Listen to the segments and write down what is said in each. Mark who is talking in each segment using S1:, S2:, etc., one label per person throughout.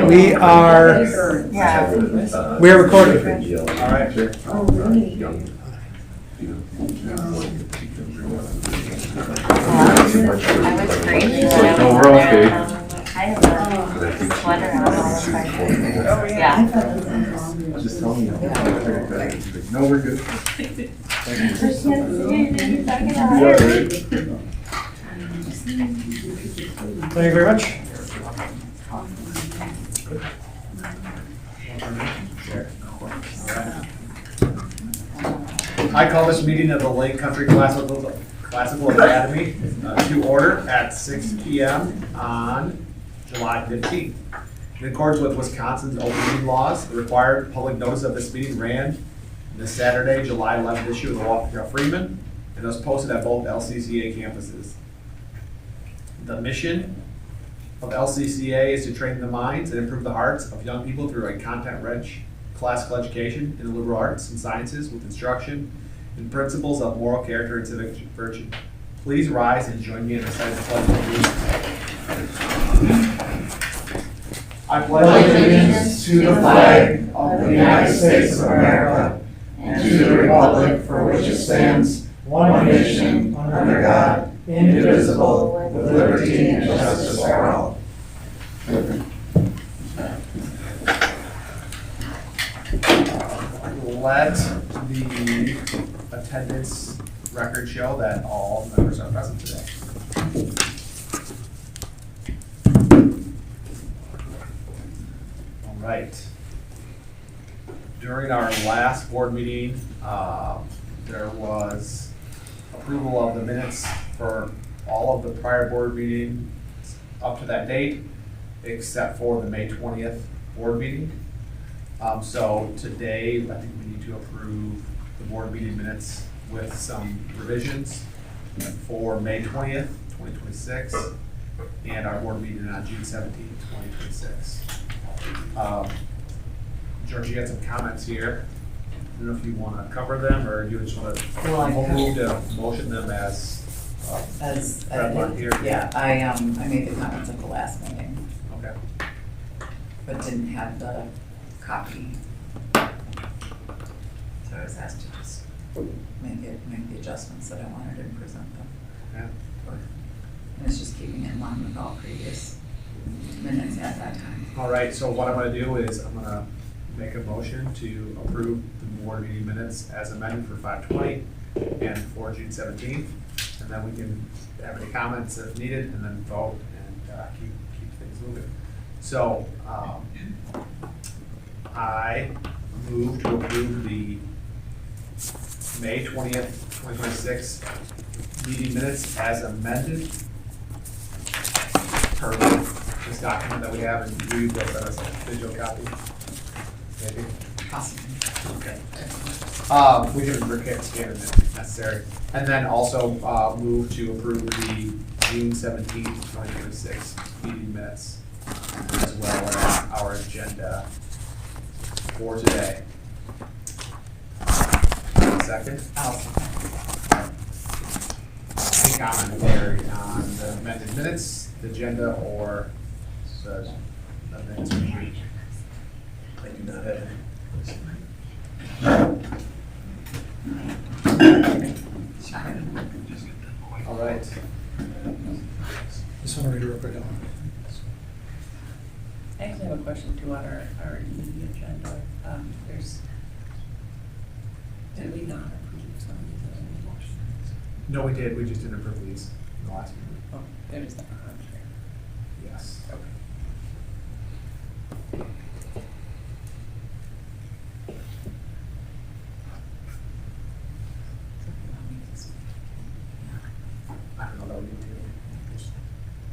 S1: We are recording.
S2: All right.
S3: No, we're okay.
S4: I have a sweater on. Yeah.
S3: Just tell me. No, we're good.
S1: Thank you very much.
S2: I call this meeting of the Lake Country Classical Academy to order at 6 p.m. on July 15th. In accordance with Wisconsin's open meeting laws, the required public notice of this meeting ran this Saturday, July 11th issue of the Walker Freeman, and was posted at both LCCA campuses. The mission of LCCA is to train the minds and improve the hearts of young people through a content-rich classical education in the liberal arts and sciences with instruction in principles of moral character and civic virtue. Please rise and join me in reciting the Pledge of Allegiance. I
S5: pledge allegiance to the flag of the United States of America and to the republic for which it stands, one nation, under God, indivisible, with liberty and justice for all.
S2: Let the attendance record show that all members are present today. All right. During our last board meeting, there was approval of the minutes for all of the prior board meetings up to that date, except for the May 20th board meeting. So today, I think we need to approve the board meeting minutes with some revisions for May 20th, 2026, and our board meeting on June 17th, 2026. George, you had some comments here. I don't know if you want to cover them, or you just want to move to motion them as red here.
S6: Yeah, I made the comments at the last meeting,
S2: Okay.
S6: but didn't have the copy. So I was asked to just make the adjustments that I wanted and present them.
S2: Yeah.
S6: And it's just keeping it in line with all previous minutes at that time.
S2: All right, so what I'm going to do is I'm going to make a motion to approve the board meeting minutes as amended for 5/20 and for June 17th. And then we can have any comments if needed and then vote and keep things moving. So I move to approve the May 20th, 2026 meeting minutes as amended per this document that we have, and you will send us a digital copy. Maybe.
S6: Awesome.
S2: Okay. We can scan it if necessary. And then also move to approve the June 17th, 2026 meeting minutes, as well as our agenda for today. Second? Any comment, Larry, on the amended minutes, the agenda, or the minutes of the week? I do not have any. All right.
S1: Just want to read it real quick.
S7: I actually have a question too on our agenda. Did we not approve some of these?
S2: No, we did. We just didn't approve these in the last meeting.
S7: Oh, there is that on here.
S2: Yes.
S7: Okay.
S2: I don't know that we need to. Just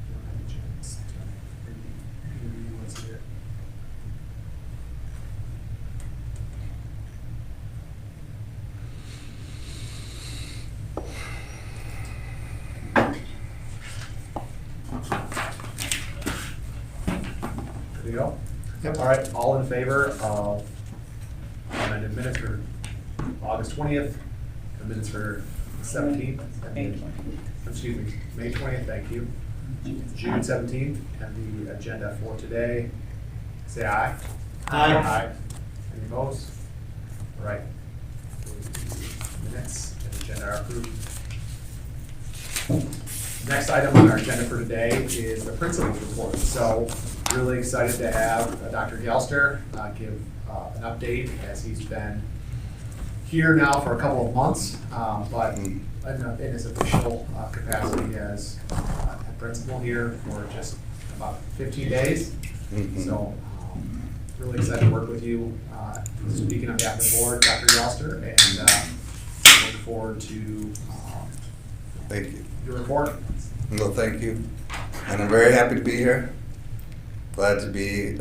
S2: don't have a chance to review what's here. There you go.
S1: Yep.
S2: All right, all in favor of amended minutes for August 20th, the minutes for the 17th?
S7: May 20th.
S2: Excuse me, May 20th, thank you. June 17th, and the agenda for today, say aye.
S1: Aye.
S2: Any opposed? All right. Minutes and agenda are approved. Next item on our agenda for today is the principal's report. So really excited to have Dr. Gelster give an update as he's been here now for a couple of months, but in his official capacity as a principal here for just about 15 days. So really excited to work with you, speaking on behalf of the board, Dr. Gelster, and look forward to
S8: Thank you.
S2: your report.
S8: Well, thank you. And I'm very happy to be here. Glad to be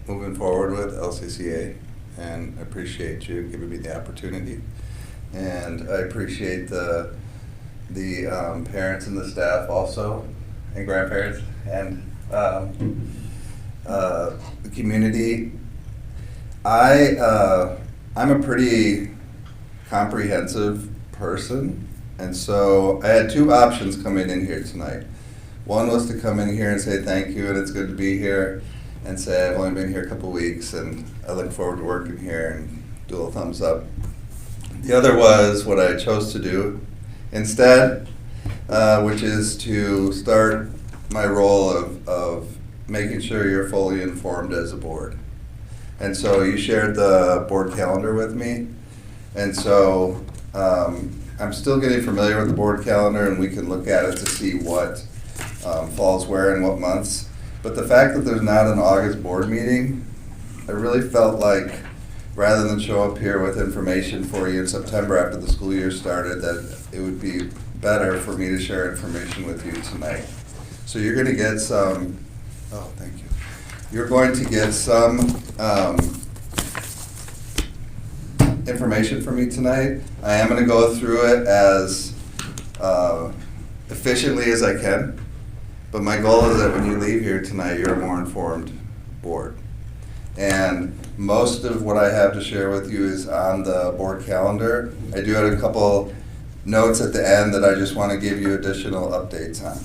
S8: moving forward with LCCA, and I appreciate you giving me the opportunity. And I appreciate the parents and the staff also, and grandparents, and the community. I'm a pretty comprehensive person. And so I had two options coming in here tonight. One was to come in here and say thank you and it's good to be here, and say I've only been here a couple weeks and I look forward to working here, and do a little thumbs up. The other was what I chose to do instead, which is to start my role of making sure you're fully informed as a board. And so you shared the board calendar with me, and so I'm still getting familiar with the board calendar, and we can look at it to see what falls where and what months. But the fact that there's not an August board meeting, I really felt like rather than show up here with information for you in September after the school year started, that it would be better for me to share information with you tonight. So you're going to get some, oh, thank you. You're going to get some information from me tonight. I am going to go through it as efficiently as I can, but my goal is that when you leave here tonight, you're a more informed board. And most of what I have to share with you is on the board calendar. I do have a couple notes at the end that I just want to give you additional updates on.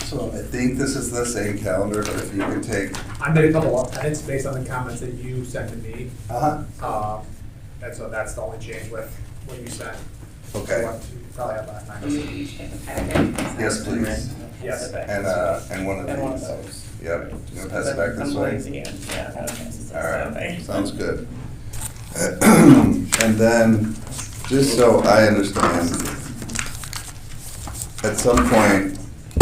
S8: So I think this is the same calendar, but if you could take.
S2: I made a couple of edits based on the comments that you sent to me. And so that's the only change with what you sent.
S8: Okay.
S2: What you probably had last time.
S8: Yes, please.
S2: Yes.
S8: And one of
S7: And one of
S8: these.
S7: those.
S8: Yep. You want to pass it back this
S7: I'm
S8: way?
S7: lazy and, yeah, I don't know.
S8: All right, sounds good. And then, just so I understand, at some point,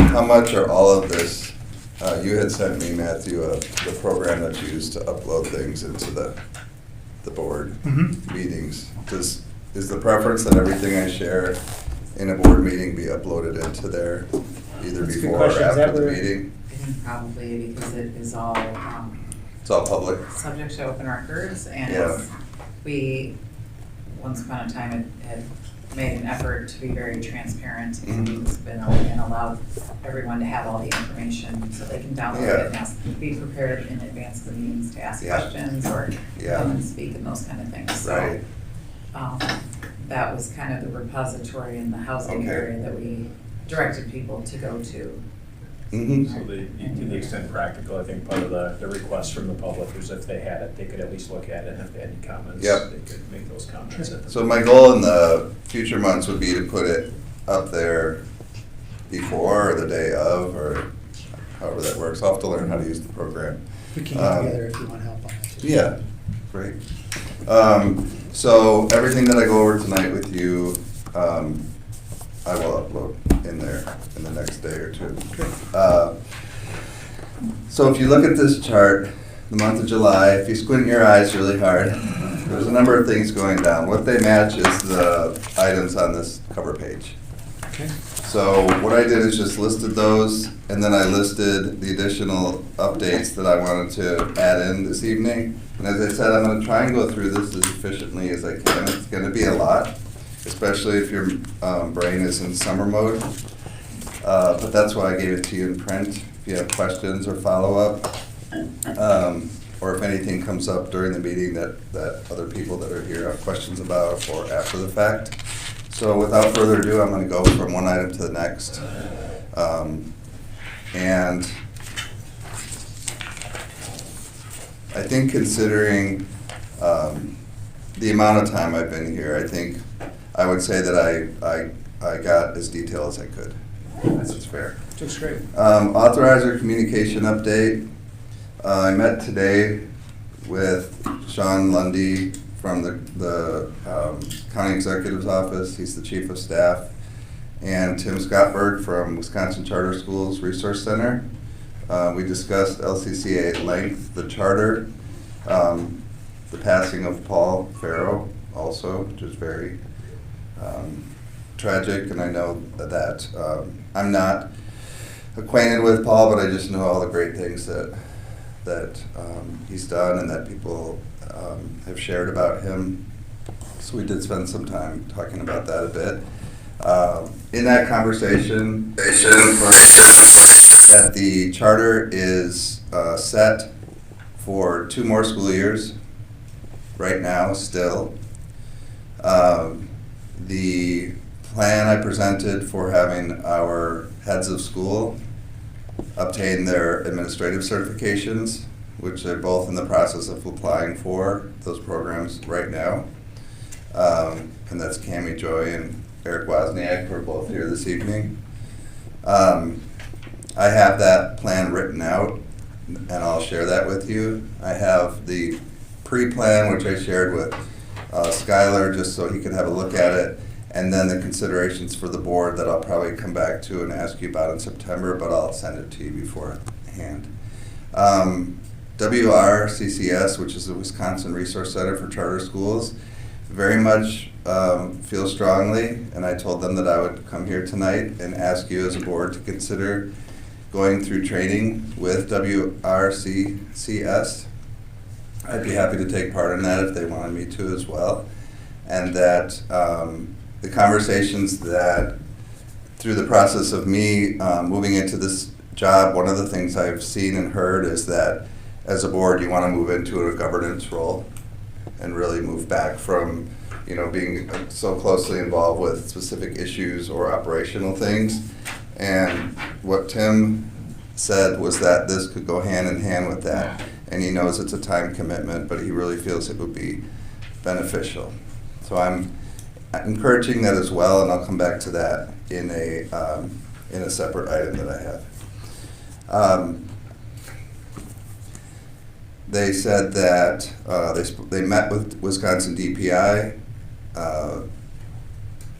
S8: how much are all of this, you had sent me, Matthew, the program that's used to upload things into the board meetings. Is the preference that everything I share in a board meeting be uploaded into there, either
S1: That's a good
S8: before or
S1: question. Is that
S8: after the
S1: where-
S8: meeting?
S6: I think probably because it is all
S8: It's all public?
S6: subject to open records, and
S8: Yeah.
S6: we, once upon a time, had made an effort to be very transparent, and allowed everyone to have all the information so they can download it and be prepared in advance of the meetings to ask
S8: Yeah.
S6: questions or
S8: Yeah.
S6: come and speak and those kind of things. So,
S8: Right.
S6: that was kind of the repository in the housing
S8: Okay.
S6: area that we directed people to go to.
S8: Mm-hmm.
S9: So to the extent practical, I think part of the request from the public is if they had it, they could at least look at it, and if they had any comments,
S8: Yep.
S9: they could make those comments. at the-
S8: So my goal in the future months would be to put it up there before or the day of, or however that works. I'll have to learn how to use the program.
S1: We can get together if you want help on that too.
S8: Yeah, great. So everything that I go over tonight with you, I will upload in there in the next day or two. So if you look at this chart, the month of July, if you squint your eyes really hard, there's a number of things going down. What they match is the items on this cover page.
S1: Okay.
S8: So what I did is just listed those, and then I listed the additional updates that I wanted to add in this evening. And as I said, I'm gonna try and go through this as efficiently as I can. It's gonna be a lot, especially if your brain is in summer mode. But that's why I gave it to you in print. If you have questions or follow-up, or if anything comes up during the meeting that other people that are here have questions about or after the fact. So without further ado, I'm going to go from one item to the next. And I think considering the amount of time I've been here, I think I would say that I got as detailed as I could. That's fair.
S1: Looks great.
S8: Authorizer communication update. I met today with Sean Lundy from the County Executive's Office. He's the Chief of Staff. And Tim Scottberg from Wisconsin Charter Schools Resource Center. We discussed LCCA at length, the charter, the passing of Paul Farrow also, which is very tragic, and I know that I'm not acquainted with Paul, but I just know all the great things that he's done and that people have shared about him. So we did spend some time talking about that a bit. In that conversation, that the charter is set for 2 more school years right now still. The plan I presented for having our heads of school obtain their administrative certifications, which they're both in the process of applying for those programs right now. And that's Cammie Joy and Eric Wozniak, who are both here this evening. I have that plan written out, and I'll share that with you. I have the pre-plan, which I shared with Skylar, just so he could have a look at it, and then the considerations for the board that I'll probably come back to and ask you about in September, but I'll send it to you beforehand. WRCCS, which is the Wisconsin Resource Center for Charter Schools, very much feel strongly, and I told them that I would come here tonight and ask you as a board to consider going through training with WRCCS. I'd be happy to take part in that if they wanted me to as well. And that the conversations that through the process of me moving into this job, one of the things I've seen and heard is that as a board you want to move into a governance role and really move back from being so closely involved with specific issues or operational things. And what Tim said was that this could go hand in hand with that. And he knows it's a time commitment, but he really feels it would be beneficial. So I'm encouraging that as well, and I'll come back to that in a separate item that I have. They said that they met with Wisconsin DPI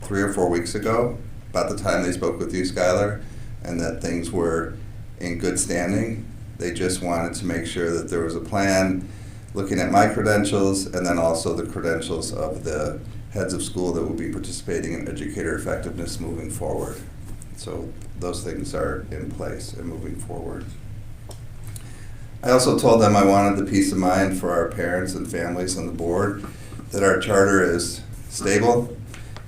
S8: 3 or 4 weeks ago, about the time they spoke with you, Skylar, and that things were in good standing. They just wanted to make sure that there was a plan looking at my credentials and then also the credentials of the heads of school that will be participating in educator effectiveness moving forward. So those things are in place and moving forward. I also told them I wanted the peace of mind for our parents and families on the board that our charter is stable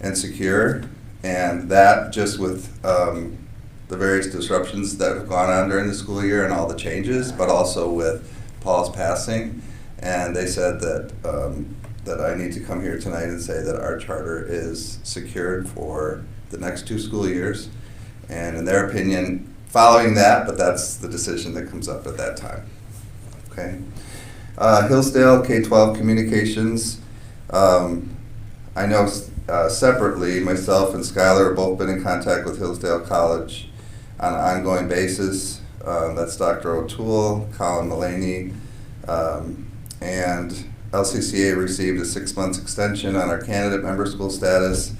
S8: and secure, and that just with the various disruptions that have gone on during the school year and all the changes, but also with Paul's passing. And they said that that I need to come here tonight and say that our charter is secured for the next 2 school years. And in their opinion, following that, but that's the decision that comes up at that time. Okay. Hillsdale K-12 Communications. I know separately, myself and Skylar have both been in contact with Hillsdale College on an ongoing basis. That's Dr. O'Toole, Colin Mullaney, and LCCA received a 6-month extension on our candidate member school status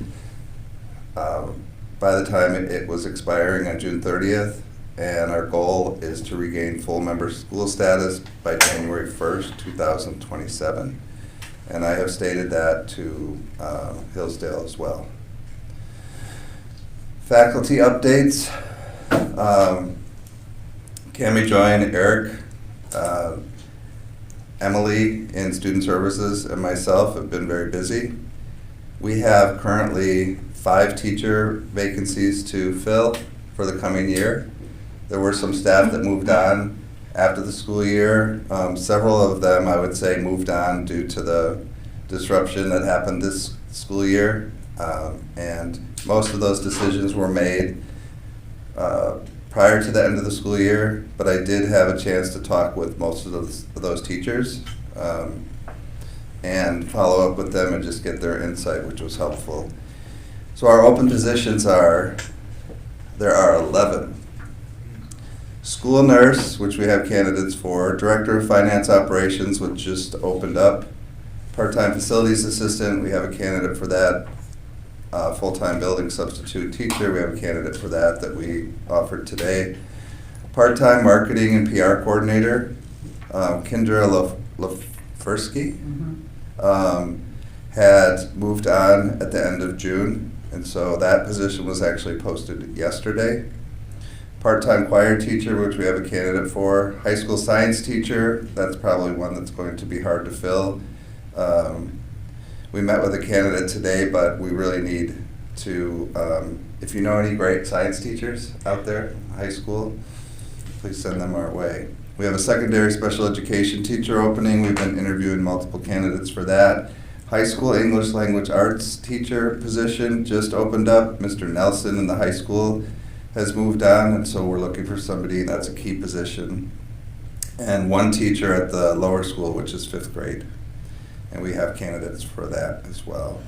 S8: by the time it was expiring on June 30th, and our goal is to regain full member school status by January 1st, 2027. And I have stated that to Hillsdale as well. Faculty updates. Cammie Joy and Eric, Emily in Student Services, and myself have been very busy. We have currently 5 teacher vacancies to fill for the coming year. There were some staff that moved on after the school year. Several of them, I would say, moved on due to the disruption that happened this school year. And most of those decisions were made prior to the end of the school year, but I did have a chance to talk with most of those teachers and follow up with them and just get their insight, which was helpful. So our open positions there are 11. School nurse, which we have candidates for, director of finance operations, which just opened up, part-time facilities assistant, we have a candidate for that, full-time building substitute teacher, we have a candidate for that we offered today, part-time marketing and PR coordinator, Kendra Lafursky, had moved on at the end of June, and so that position was actually posted yesterday. Part-time choir teacher, which we have a candidate for. High school science teacher, that's probably one that's going to be hard to fill. We met with a candidate today, but we really need to, if you know any great science teachers out there, high school, please send them our way. We have a secondary special education teacher opening. We've been interviewing multiple candidates for that. High school English language arts teacher position just opened up. Mr. Nelson in the high school has moved on, and so we're looking for somebody, that's a key position. And one teacher at the lower school, which is 5th grade. And we have candidates for that as well.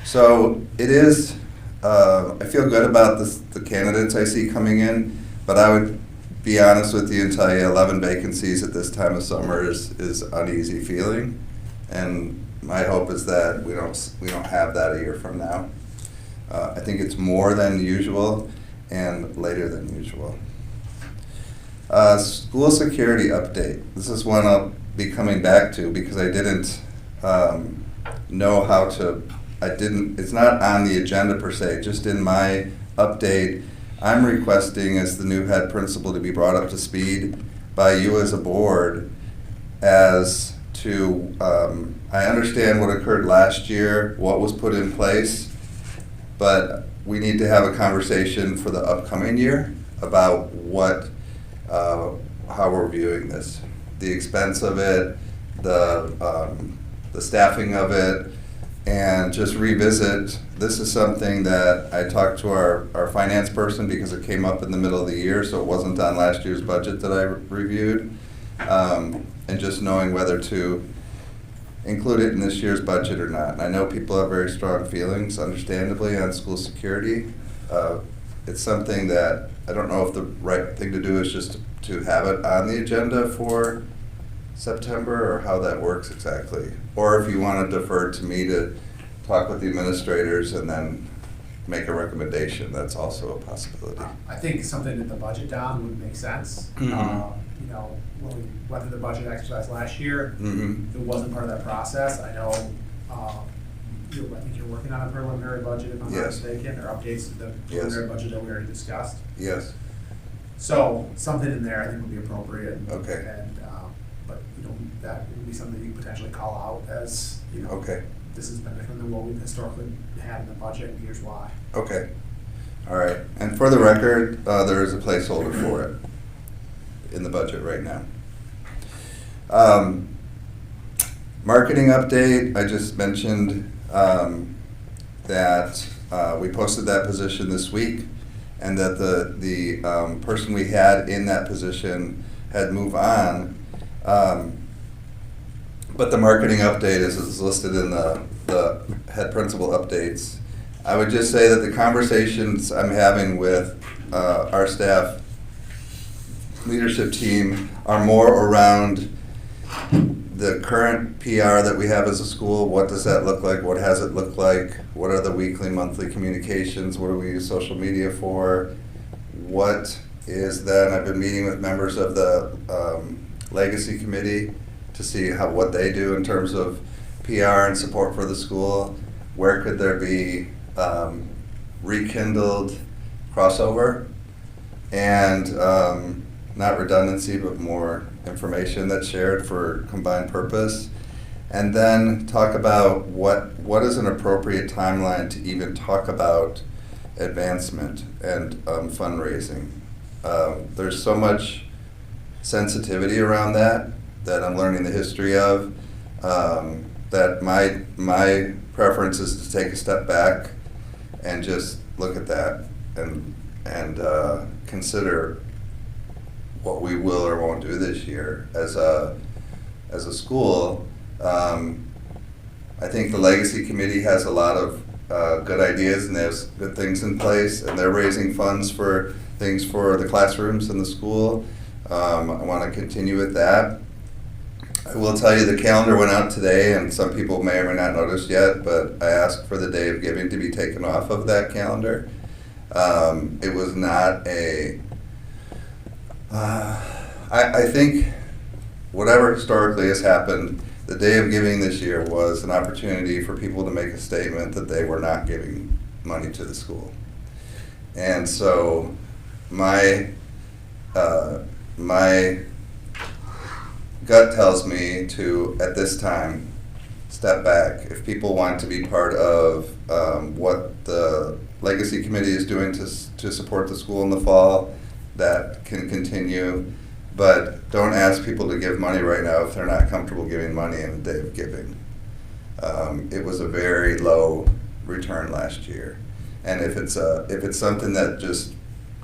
S8: So it is, I feel good about the candidates I see coming in, but I would be honest with you and tell you 11 vacancies at this time of summer is uneasy feeling. And my hope is that we don't have that a year from now. I think it's more than usual and later than usual. School security update. This is one I'll be coming back to because I didn't know how to, it's not on the agenda per se, just in my update, I'm requesting as the new head principal to be brought up to speed by you as a board as to, I understand what occurred last year, what was put in place, but we need to have a conversation for the upcoming year about how we're viewing this. The expense of it, the staffing of it, and just revisit. This is something that I talked to our finance person because it came up in the middle of the year, so it wasn't on last year's budget that I reviewed. And just knowing whether to include it in this year's budget or not. And I know people have very strong feelings, understandably, on school security. It's something that I don't know if the right thing to do is just to have it on the agenda for September or how that works exactly. Or if you want to defer to me to talk with the administrators and then make a recommendation, that's also a possibility.
S2: I think something in the budget down would make sense. You know, when we went through the budget exercise last year, it wasn't part of that process. I know, I think you're working on a preliminary budget, if I'm not mistaken, or updates to the preliminary budget that we already discussed.
S8: Yes.
S2: So something in there I think would be appropriate.
S8: Okay.
S2: And, but that would be something you could potentially call out as,
S8: Okay.
S2: This has been different than what we've historically had in the budget, and here's why.
S8: Okay. All right. And for the record, there is a placeholder for it in the budget right now. Marketing update, I just mentioned that we posted that position this week and that the person we had in that position had moved on. But the marketing update is listed in the head principal updates. I would just say that the conversations I'm having with our staff leadership team are more around the current PR that we have as a school. What does that look like? What has it looked like? What are the weekly, monthly communications? What do we use social media for? What is then, I've been meeting with members of the legacy committee to see what they do in terms of PR and support for the school. Where could there be rekindled crossover and not redundancy, but more information that's shared for combined purpose. And then talk about what is an appropriate timeline to even talk about advancement and fundraising. There's so much sensitivity around that I'm learning the history of, that my preference is to take a step back and just look at that and consider what we will or won't do this year as a school. I think the Legacy Committee has a lot of good ideas and they have good things in place, and they're raising funds for things for the classrooms in the school. I want to continue with that. I will tell you the calendar went out today, and some people may or may not notice yet, but I asked for the Day of Giving to be taken off of that calendar. It was not a, I think whatever historically has happened, the Day of Giving this year was an opportunity for people to make a statement that they were not giving money to the school. And so my gut tells me to, at this time, step back. If people want to be part of what the Legacy Committee is doing to support the school in the fall, that can continue. But don't ask people to give money right now if they're not comfortable giving money in the Day of Giving. It was a very low return last year. And if it's something that just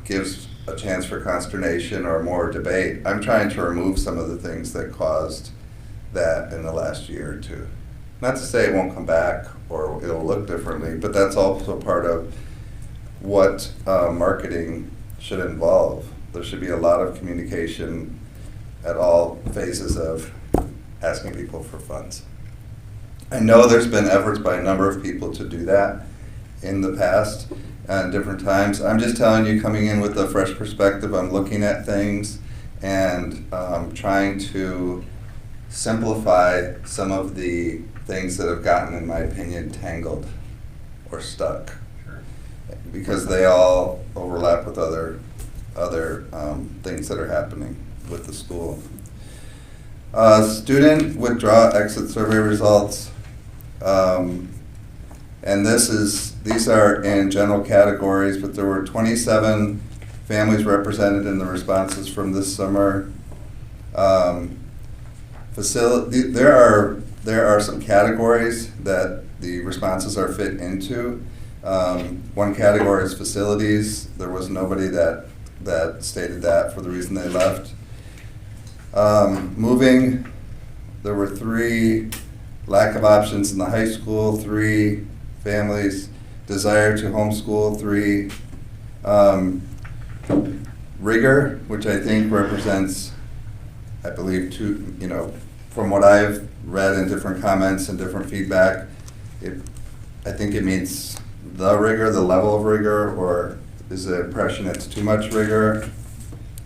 S8: gives a chance for consternation or more debate, I'm trying to remove some of the things that caused that in the last year or two. Not to say it won't come back or it'll look differently, but that's also part of what marketing should involve. There should be a lot of communication at all phases of asking people for funds. I know there's been efforts by a number of people to do that in the past and different times. I'm just telling you, coming in with a fresh perspective, I'm looking at things and trying to simplify some of the things that have gotten, in my opinion, tangled or stuck. Because they all overlap with other things that are happening with the school. Student withdraw exit survey results. And these are in general categories, but there were 27 families represented in the responses from this summer. There are some categories that the responses are fit into. One category is facilities. There was nobody that stated that for the reason they left. Moving, there were 3 lack of options in the high school, 3 families desire to homeschool, 3 rigor, which I think represents, I believe, 2, from what I've read in different comments and different feedback, I think it means the rigor, the level of rigor, or is the impression it's too much rigor.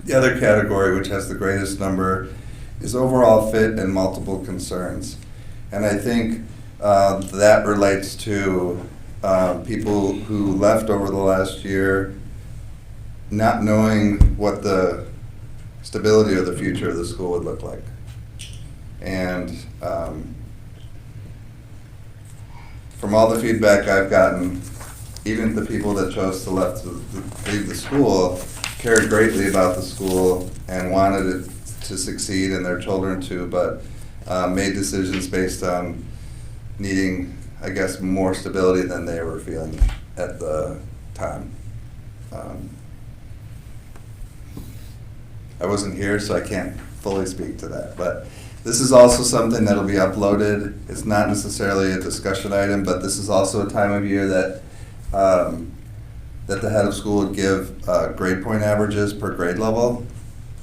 S8: The other category, which has the greatest number, is overall fit and multiple concerns. And I think that relates to people who left over the last year not knowing what the stability of the future of the school would look like. And from all the feedback I've gotten, even the people that chose to leave the school cared greatly about the school and wanted it to succeed and their children too, but made decisions based on needing, I guess, more stability than they were feeling at the time. I wasn't here, so I can't fully speak to that, but this is also something that'll be uploaded. It's not necessarily a discussion item, but this is also a time of year that the head of school would give grade point averages per grade level.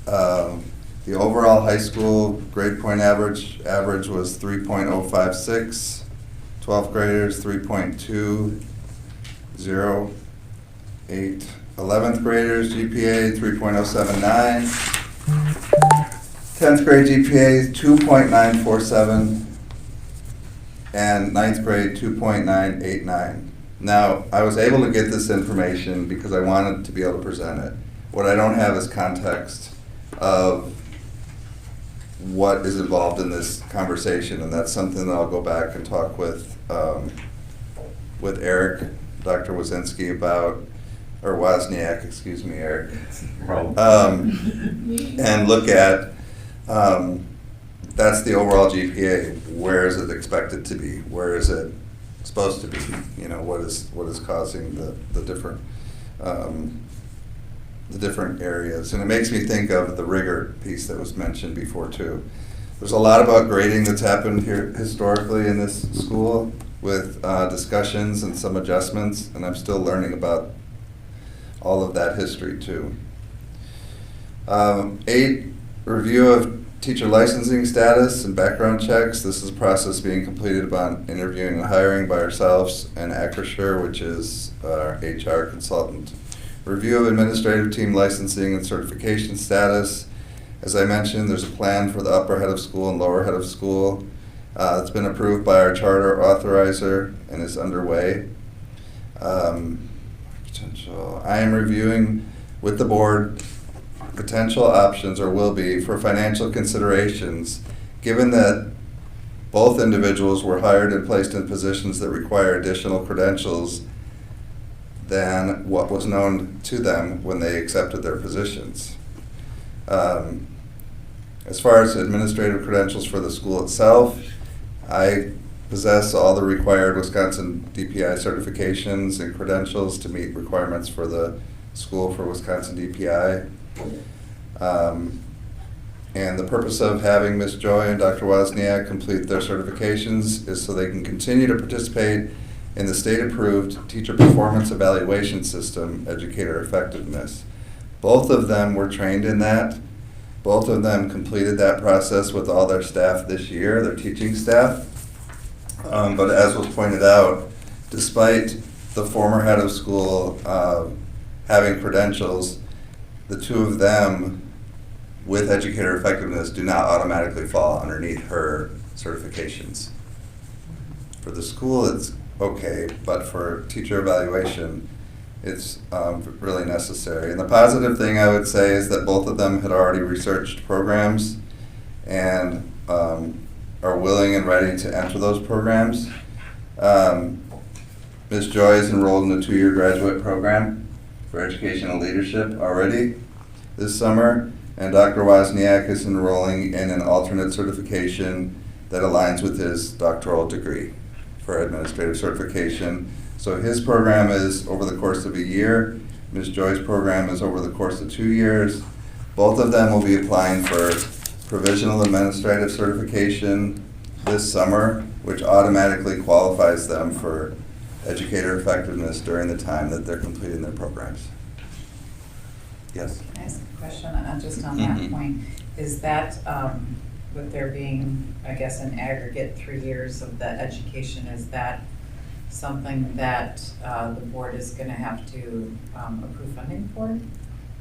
S8: The overall high school grade point average was 3.056, 12th graders 3.208, 11th graders GPA 3.079, 10th grade GPA 2.947, and 9th grade 2.989. Now, I was able to get this information because I wanted to be able to present it. What I don't have is context of what is involved in this conversation, and that's something that I'll go back and talk with Eric, Dr. Wazinski about, or Wozniak, excuse me, Eric, and look at, that's the overall GPA. Where is it expected to be? Where is it supposed to be? What is causing the different the different areas. And it makes me think of the rigor piece that was mentioned before too. There's a lot about grading that's happened here historically in this school with discussions and some adjustments, and I'm still learning about all of that history too. 8, review of teacher licensing status and background checks. This is a process being completed upon interviewing and hiring by ourselves and Acrisure, which is our HR consultant. Review of administrative team licensing and certification status. As I mentioned, there's a plan for the upper head of school and lower head of school. It's been approved by our charter authorizer and is underway. Potential. I am reviewing with the board potential options, or will be, for financial considerations, given that both individuals were hired and placed in positions that require additional credentials than what was known to them when they accepted their positions. As far as administrative credentials for the school itself, I possess all the required Wisconsin DPI certifications and credentials to meet requirements for the school for Wisconsin DPI. And the purpose of having Ms. Joy and Dr. Wozniak complete their certifications is so they can continue to participate in the state-approved teacher performance evaluation system, educator effectiveness. Both of them were trained in that. Both of them completed that process with all their staff this year, their teaching staff. But as was pointed out, despite the former head of school having credentials, the two of them with educator effectiveness do not automatically fall underneath her certifications. For the school, it's okay, but for teacher evaluation, it's really necessary. And the positive thing I would say is that both of them had already researched programs and are willing and ready to enter those programs. Ms. Joy is enrolled in a 2-year graduate program for educational leadership already this summer, and Dr. Wozniak is enrolling in an alternate certification that aligns with his doctoral degree for administrative certification. So his program is over the course of a year. Ms. Joy's program is over the course of 2 years. Both of them will be applying for provisional administrative certification this summer, which automatically qualifies them for educator effectiveness during the time that they're completing their programs. Yes?
S6: Can I ask a question just on that point? Is that, with there being, I guess, an aggregate 3 years of the education, is that something that the board is going to have to approve funding for?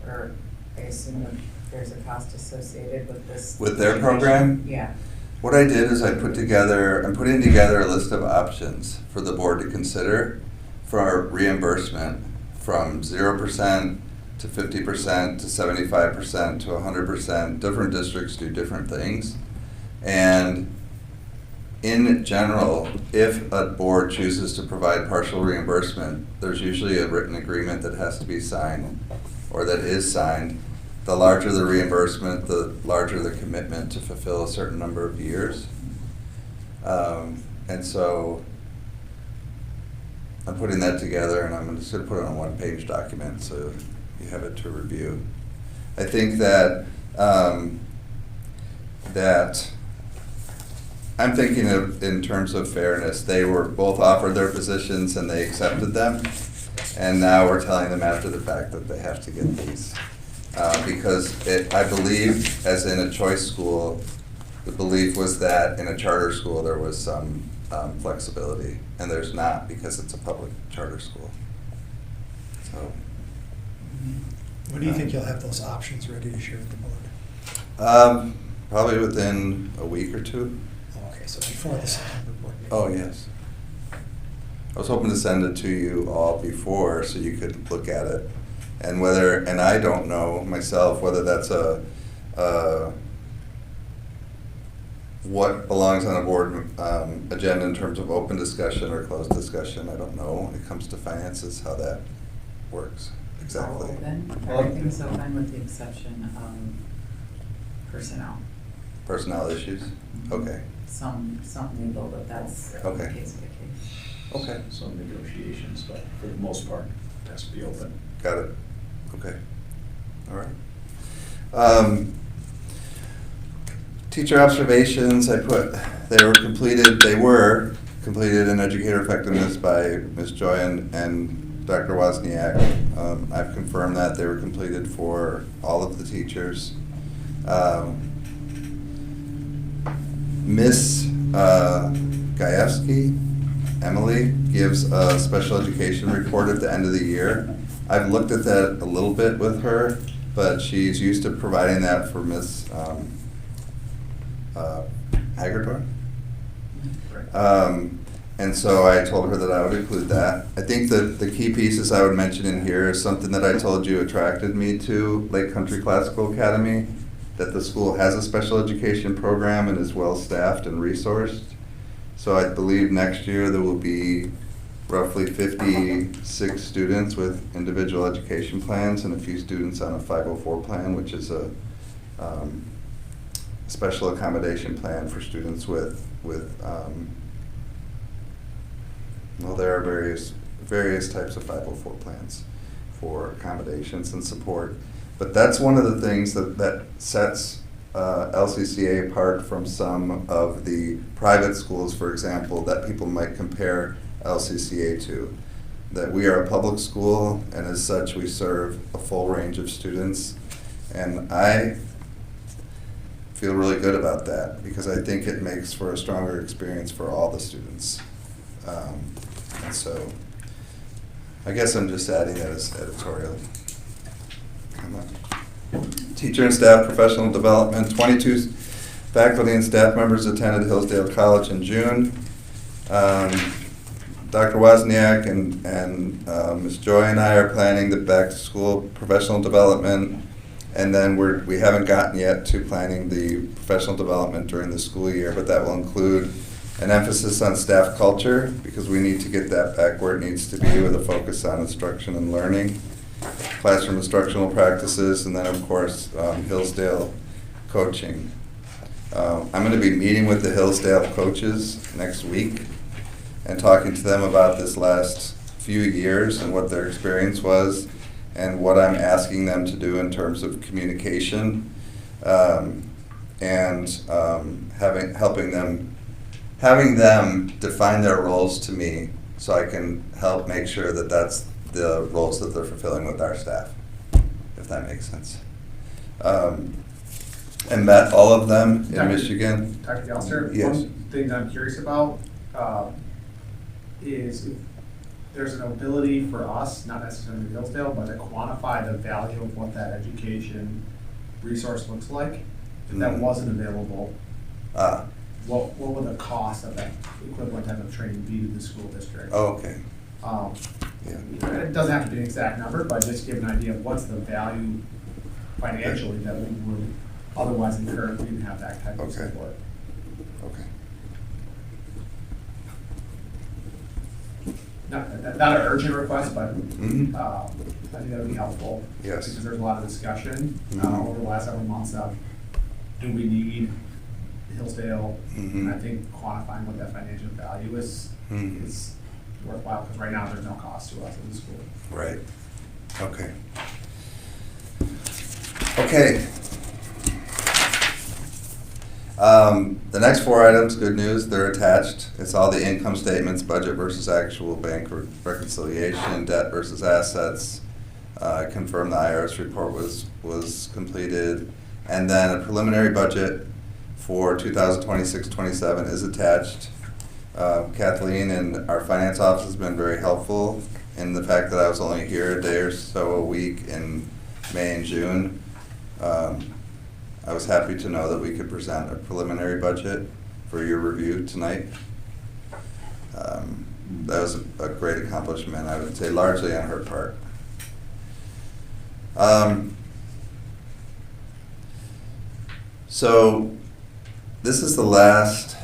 S6: Or I assume that there's a cost associated with this?
S8: With their program?
S6: Yeah.
S8: What I did is I'm putting together a list of options for the board to consider for reimbursement from 0% to 50% to 75% to 100%. Different districts do different things. And in general, if a board chooses to provide partial reimbursement, there's usually a written agreement that has to be signed or that is signed. The larger the reimbursement, the larger the commitment to fulfill a certain number of years. And so I'm putting that together, and I'm just going to put it on a 1-page document so you have it to review. I think that I'm thinking of in terms of fairness. They were both offered their positions and they accepted them, and now we're telling them after the fact that they have to get these. Because I believe, as in a choice school, the belief was that in a charter school there was some flexibility, and there's not because it's a public charter school. So,
S1: When do you think you'll have those options ready to share with the board?
S8: probably within a week or 2.
S1: Oh, okay, so before the September board meeting.
S8: Oh, yes. I was hoping to send it to you all before so you could look at it. And I don't know myself whether that's what belongs on a board agenda in terms of open discussion or closed discussion. I don't know when it comes to finances how that works exactly.
S6: Then everything's open with the exception of personnel.
S8: Personnel issues? Okay.
S6: Some legal, but that's
S8: Okay.
S6: case by case.
S8: Okay.
S9: Some negotiations, but for the most part, it has to be open.
S8: Got it. Okay. All right. Teacher observations, they were completed in educator effectiveness by Ms. Joy and Dr. Wozniak. I've confirmed that they were completed for all of the teachers. Miss Gajewski, Emily, gives a special education report at the end of the year. I've looked at that a little bit with her, but she's used to providing that for Miss Hagerdorn. And so I told her that I would include that. I think that the key pieces I would mention in here is something that I told you attracted me to Lake Country Classical Academy, that the school has a special education program and is well-staffed and resourced. So I believe next year there will be roughly 56 students with individual education plans and a few students on a 504 plan, which is a special accommodation plan for students with well, there are various types of 504 plans for accommodations and support. But that's one of the things that sets LCCA apart from some of the private schools, for example, that people might compare LCCA to. That we are a public school, and as such we serve a full range of students. And I feel really good about that because I think it makes for a stronger experience for all the students. And so I guess I'm just adding that as editorial. Teacher and staff professional development. 22 faculty and staff members attended Hillsdale College in June. Dr. Wozniak and Ms. Joy and I are planning the back to school professional development, and then we haven't gotten yet to planning the professional development during the school year, but that will include an emphasis on staff culture because we need to get that back where it needs to be with a focus on instruction and learning, classroom instructional practices, and then of course Hillsdale coaching. I'm going to be meeting with the Hillsdale coaches next week and talking to them about this last few years and what their experience was and what I'm asking them to do in terms of communication and having them define their roles to me so I can help make sure that that's the roles that they're fulfilling with our staff, if that makes sense. And met all of them in Michigan.
S2: Dr. Gelster,
S8: Yes.
S2: one thing that I'm curious about is if there's an ability for us, not necessarily Hillsdale, but to quantify the value of what that education resource looks like. If that wasn't available, what would the cost of that equivalent type of training be to the school district?
S8: Oh, okay.
S2: Yeah. It doesn't have to be an exact number, but just give an idea of what's the value financially that we would otherwise incur if we didn't have that type of support.
S8: Okay.
S2: Not an urgent request, but
S8: Mm-hmm.
S2: I think that would be helpful.
S8: Yes.
S2: Because there's a lot of discussion
S8: Mhm.
S2: over the last several months of, do we need Hillsdale?
S8: Mhm.
S2: And I think quantifying what that financial value is
S8: Mhm.
S2: is worthwhile, because right now there's no cost to us as a school.
S8: Right. Okay. Okay. The next 4 items, good news, they're attached. It's all the income statements, budget versus actual, bank reconciliation, debt versus assets. Confirmed the IRS report was completed. And then a preliminary budget for 2026-27 is attached. Kathleen and our finance office has been very helpful in the fact that I was only here a day or so a week in May and June. I was happy to know that we could present a preliminary budget for your review tonight. That was a great accomplishment, I would say, largely on her part. So this is the last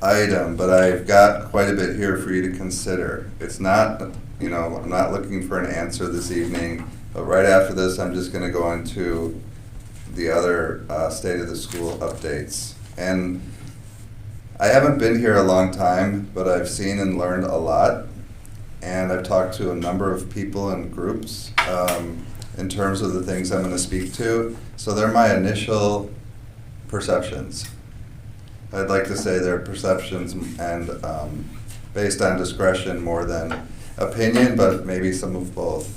S8: item, but I've got quite a bit here for you to consider. It's not, I'm not looking for an answer this evening, but right after this, I'm just gonna go into the other state of the school updates. And I haven't been here a long time, but I've seen and learned a lot. and I've talked to a number of people and groups in terms of the things I'm going to speak to. So they're my initial perceptions. I'd like to say they're perceptions and based on discretion more than opinion, but maybe some of both.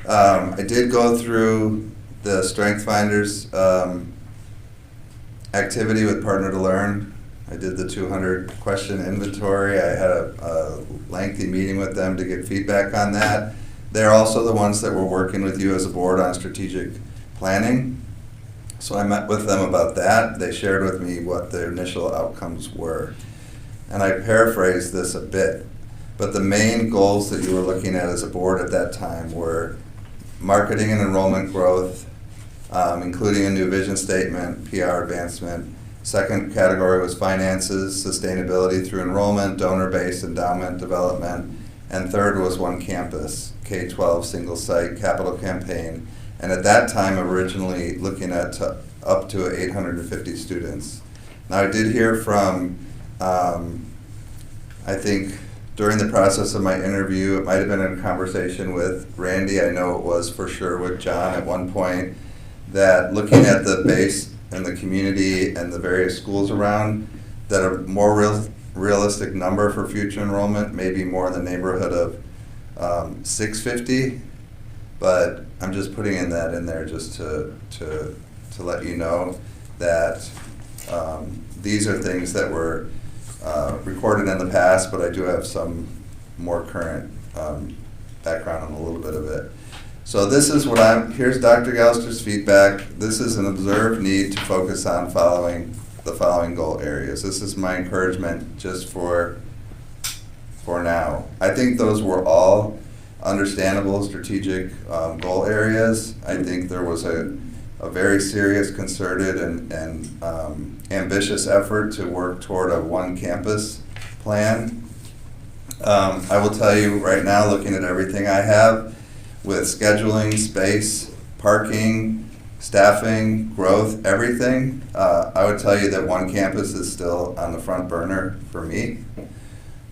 S8: I did go through the Strength Finders activity with Partner to Learn. I did the 200 question inventory. I had a lengthy meeting with them to get feedback on that. They're also the ones that were working with you as a board on strategic planning. So I met with them about that. They shared with me what their initial outcomes were. And I paraphrased this a bit, but the main goals that you were looking at as a board at that time were marketing and enrollment growth, including a new vision statement, PR advancement. Second category was finances, sustainability through enrollment, donor-based endowment development. And third was one campus, K-12 single site capital campaign. And at that time, originally looking at up to 850 students. Now I did hear from, I think during the process of my interview, it might have been a conversation with Randy, I know it was for sure with John at one point, that looking at the base and the community and the various schools around, that a more realistic number for future enrollment may be more in the neighborhood of 650, but I'm just putting that in there just to let you know that these are things that were recorded in the past, but I do have some more current background on a little bit of it. So this is what here's Dr. Galster's feedback. This is an observed need to focus on the following goal areas. This is my encouragement just for now. I think those were all understandable strategic goal areas. I think there was a very serious, concerted, and ambitious effort to work toward a one campus plan. I will tell you right now, looking at everything I have, with scheduling, space, parking, staffing, growth, everything, I would tell you that one campus is still on the front burner for me.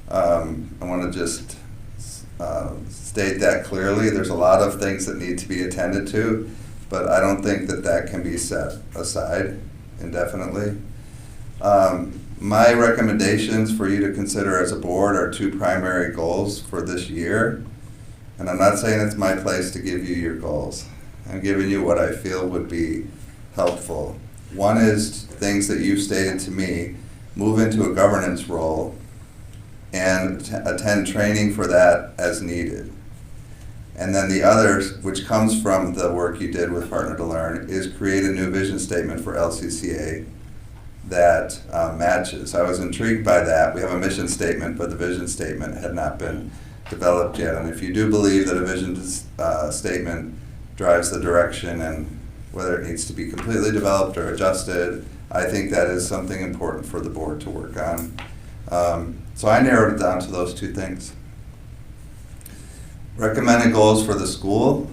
S8: I want to just state that clearly. There's a lot of things that need to be attended to, but I don't think that can be set aside indefinitely. My recommendations for you to consider as a board are two primary goals for this year. And I'm not saying it's my place to give you your goals. I'm giving you what I feel would be helpful. One is things that you've stated to me, move into a governance role and attend training for that as needed. And then the other, which comes from the work you did with Partner to Learn, is create a new vision statement for LCCA that matches. I was intrigued by that. We have a mission statement, but the vision statement had not been developed yet. And if you do believe that a vision statement drives the direction and whether it needs to be completely developed or adjusted, I think that is something important for the board to work on. So I narrowed it down to those two things. Recommended goals for the school,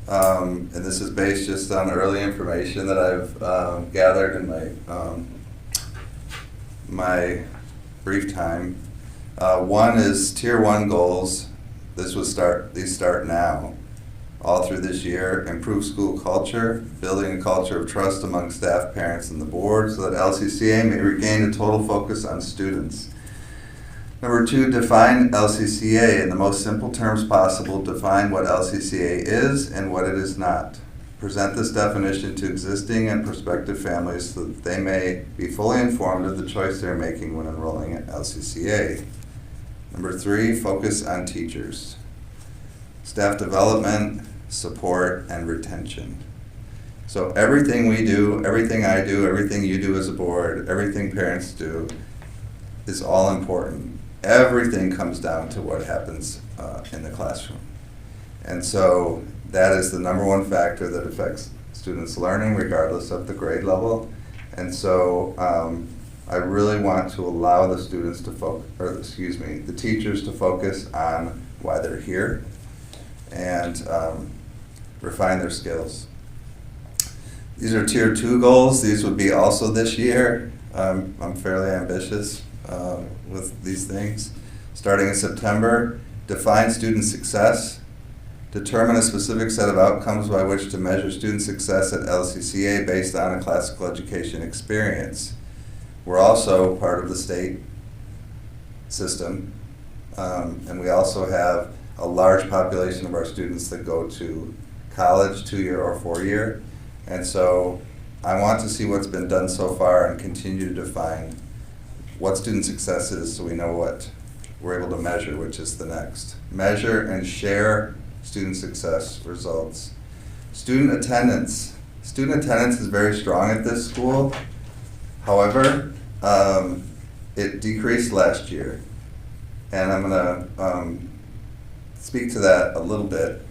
S8: and this is based just on early information that I've gathered in my brief time. One is Tier 1 goals. These start now, all through this year. Improve school culture, building a culture of trust among staff, parents, and the board so that LCCA may regain a total focus on students. Number 2, define LCCA in the most simple terms possible. Define what LCCA is and what it is not. Present this definition to existing and prospective families so that they may be fully informed of the choice they're making when enrolling at LCCA. Number 3, focus on teachers. Staff development, support, and retention. So everything we do, everything I do, everything you do as a board, everything parents do is all important. Everything comes down to what happens in the classroom. And so that is the number one factor that affects students' learning regardless of the grade level. And so I really want to allow the students to the teachers to focus on why they're here and refine their skills. These are Tier 2 goals. These would be also this year. I'm fairly ambitious with these things. Starting in September, define student success, determine a specific set of outcomes by which to measure student success at LCCA based on a classical education experience. We're also part of the state system, and we also have a large population of our students that go to college, 2-year or 4-year, and so I want to see what's been done so far and continue to define what student success is so we know what we're able to measure, which is the next. Measure and share student success results. Student attendance. Student attendance is very strong at this school. However, it decreased last year. And I'm gonna speak to that a little bit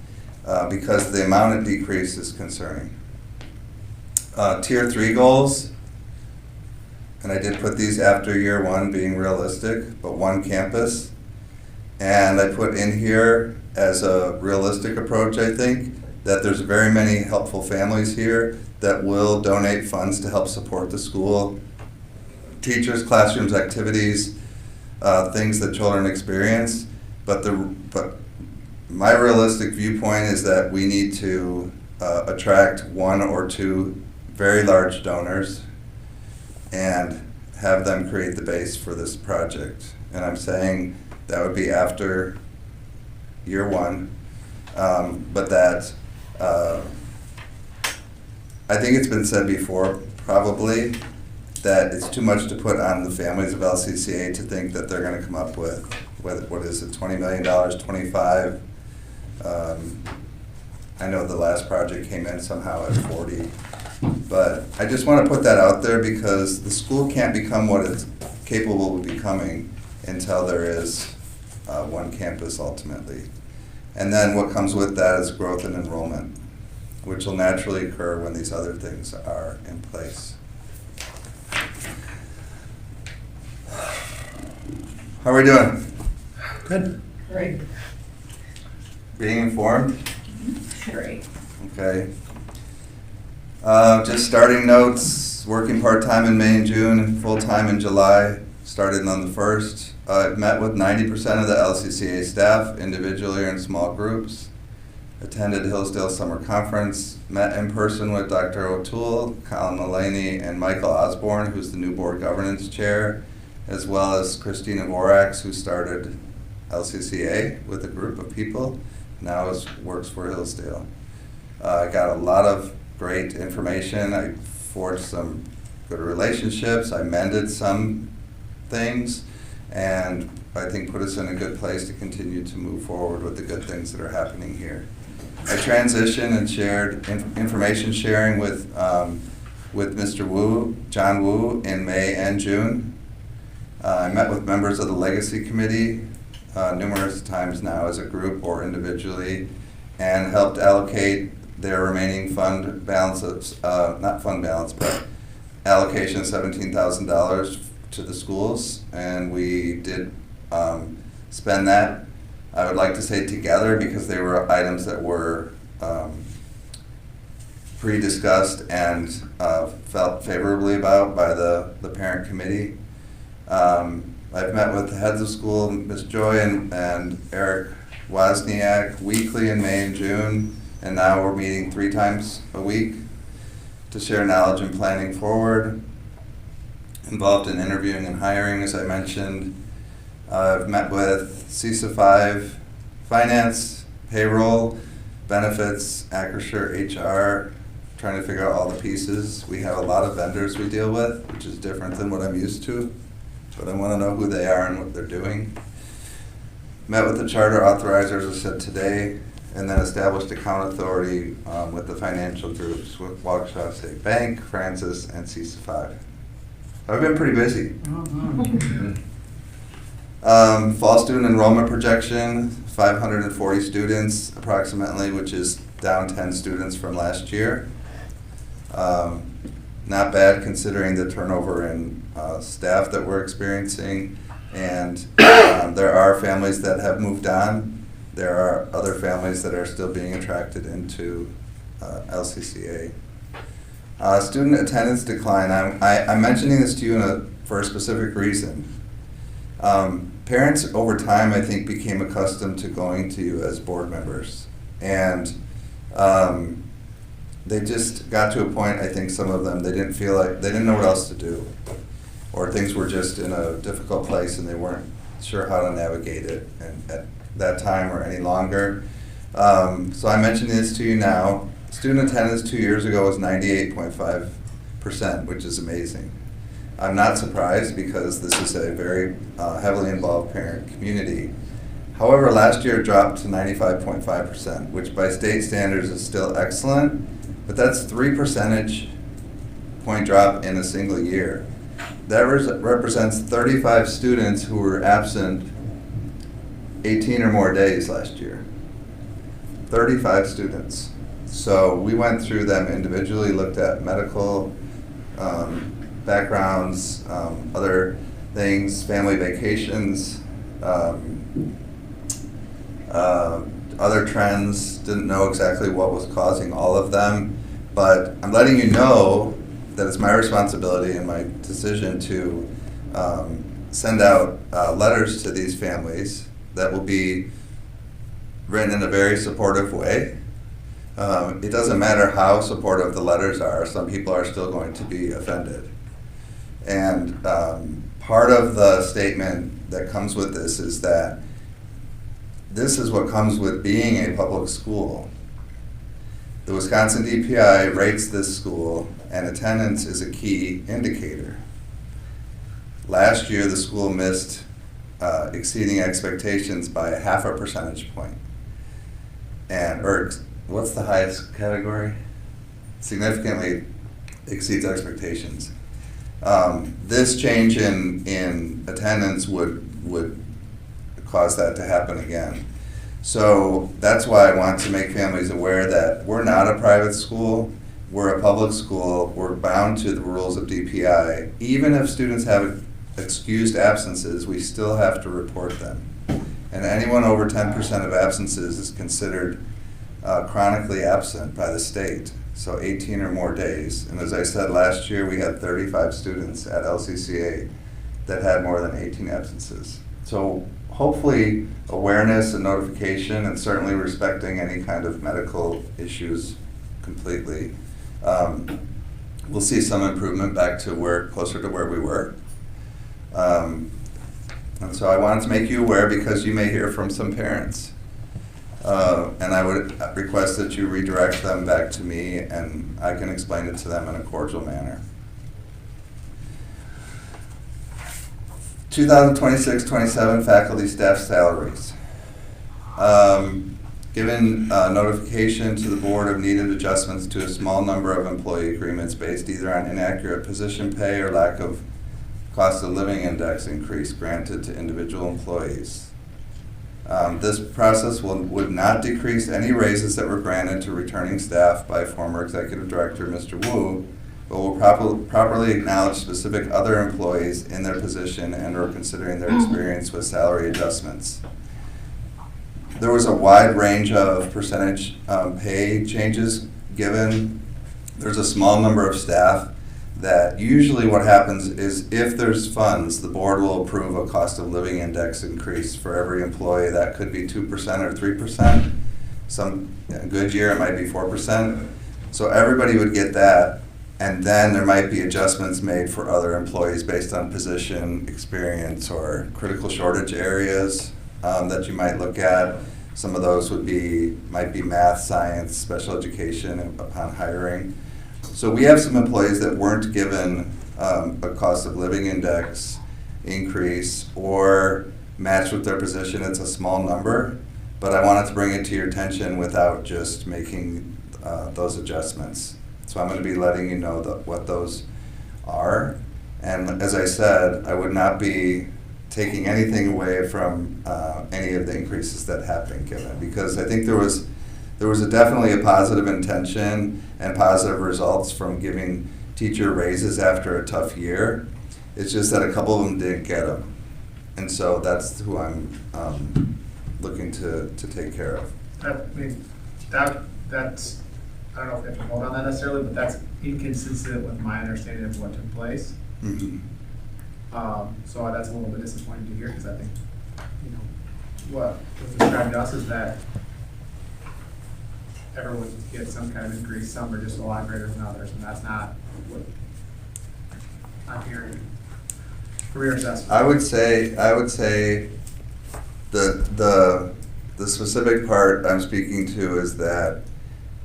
S8: because the amount it decreased is concerning. Tier 3 goals, and I did put these after year 1 being realistic, but 1 campus. And I put in here as a realistic approach, I think, that there's very many helpful families here that will donate funds to help support the school, teachers, classrooms, activities, things that children experience. But my realistic viewpoint is that we need to attract 1 or 2 very large donors and have them create the base for this project. And I'm saying that would be after year 1, but that I think it's been said before probably that it's too much to put on the families of LCCA to think that they're going to come up with what is it, $20 million, 25. I know the last project came in somehow at 40. But I just want to put that out there because the school can't become what it's capable of becoming until there is 1 campus ultimately. And then what comes with that is growth in enrollment, which will naturally occur when these other things are in place. How are we doing?
S1: Good.
S7: Great.
S8: Being informed?
S7: Great.
S8: Okay. Just starting notes, working part-time in May and June and full-time in July, started on the 1st. I've met with 90% of the LCCA staff, individually or in small groups. Attended Hillsdale Summer Conference, met in person with Dr. O'Toole, Colin Mullaney, and Michael Osborne, who's the new board governance chair, as well as Christina Vorax, who started LCCA with a group of people, now works for Hillsdale. I got a lot of great information. I forged some good relationships. I mended some things, and I think put us in a good place to continue to move forward with the good things that are happening here. I transitioned and shared information sharing with Mr. Wu, John Wu, in May and June. I met with members of the Legacy Committee numerous times now as a group or individually, and helped allocate their remaining fund balances, not fund balance, but allocation of $17,000 to the schools, and we did spend that. I would like to say together because they were items that were pre-discussed and felt favorably about by the parent committee. I've met with the heads of school, Ms. Joy and Eric Wozniak, weekly in May and June, and now we're meeting 3 times a week to share knowledge and planning forward. Involved in interviewing and hiring, as I mentioned. I've met with CISA 5, finance, payroll, benefits, Acrisure, HR, trying to figure out all the pieces. We have a lot of vendors we deal with, which is different than what I'm used to, but I want to know who they are and what they're doing. Met with the charter authorizer, as I said today, and then established account authority with the financial groups, with Waukesha State Bank, Francis, and CISA 5. I've been pretty busy. Fall student enrollment projection, 540 students approximately, which is down 10 students from last year. Not bad considering the turnover in staff that we're experiencing, and there are families that have moved on. There are other families that are still being attracted into LCCA. Student attendance decline. I'm mentioning this to you for a specific reason. Parents over time, I think, became accustomed to going to you as board members. And they just got to a point, I think some of them, they didn't feel like, they didn't know what else to do. Or things were just in a difficult place and they weren't sure how to navigate it and at that time or any longer. So I'm mentioning this to you now. Student attendance 2 years ago was 98.5%, which is amazing. I'm not surprised because this is a very heavily involved parent community. However, last year it dropped to 95.5%, which by state standards is still excellent, but that's 3 percentage point drop in a single year. That represents 35 students who were absent 18 or more days last year. 35 students. So we went through them individually, looked at medical backgrounds, other things, family vacations, other trends, didn't know exactly what was causing all of them, but I'm letting you know that it's my responsibility and my decision to send out letters to these families that will be written in a very supportive way. It doesn't matter how supportive the letters are, some people are still going to be offended. And part of the statement that comes with this is that this is what comes with being a public school. The Wisconsin DPI rates this school, and attendance is a key indicator. Last year, the school missed exceeding expectations by 0.5 percentage point. Or what's the highest category? Significantly exceeds expectations. This change in attendance would cause that to happen again. So that's why I want to make families aware that we're not a private school, we're a public school, we're bound to the rules of DPI. Even if students have excused absences, we still have to report them. And anyone over 10% of absences is considered chronically absent by the state, so 18 or more days. And as I said, last year we had 35 students at LCCA that had more than 18 absences. So hopefully awareness and notification, and certainly respecting any kind of medical issues completely, we'll see some improvement back to closer to where we were. And so I wanted to make you aware because you may hear from some parents. And I would request that you redirect them back to me and I can explain it to them in a cordial manner. 2026-27 faculty staff salaries. Given notification to the board of needed adjustments to a small number of employee agreements based either on inaccurate position pay or lack of cost of living index increase granted to individual employees. This process would not decrease any raises that were granted to returning staff by former executive director Mr. Wu, but will properly acknowledge specific other employees in their position and or considering their experience with salary adjustments. There was a wide range of percentage pay changes given. There's a small number of staff that usually what happens is if there's funds, the board will approve a cost of living index increase for every employee. That could be 2% or 3%. Some good year it might be 4%. So everybody would get that, and then there might be adjustments made for other employees based on position, experience, or critical shortage areas that you might look at. Some of those might be math, science, special education upon hiring. So we have some employees that weren't given a cost of living index increase or matched with their position. It's a small number, but I wanted to bring it to your attention without just making those adjustments. So I'm going to be letting you know what those are. And as I said, I would not be taking anything away from any of the increases that have been given, because I think there was definitely a positive intention and positive results from giving teacher raises after a tough year. It's just that a couple of them didn't get them. And so that's who I'm looking to take care of.
S2: That's, I don't know if we have to vote on that necessarily, but that's inconsistent with my understanding of what took place.
S8: Mm-hmm.
S2: So that's a little bit disappointing to hear, because I think, you know, what was described to us is that everyone gets some kind of increase, some are just a lot greater than others, and that's not what I'm hearing. Career assessment.
S8: I would say the specific part I'm speaking to is that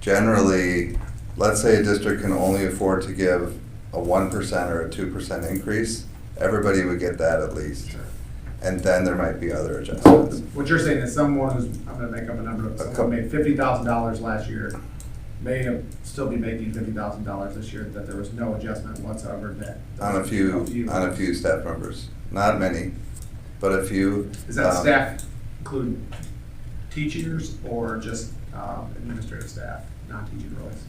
S8: generally, let's say a district can only afford to give a 1% or a 2% increase, everybody would get that at least. And then there might be other adjustments.
S2: What you're saying is someone who's, I'm gonna make up a number, someone made $50,000 last year, may still be making $50,000 this year, that there was no adjustment whatsoever that.
S8: On a few staff members, not many, but a few.
S2: Does that staff include teachers or just administrative staff, non-teaching roles?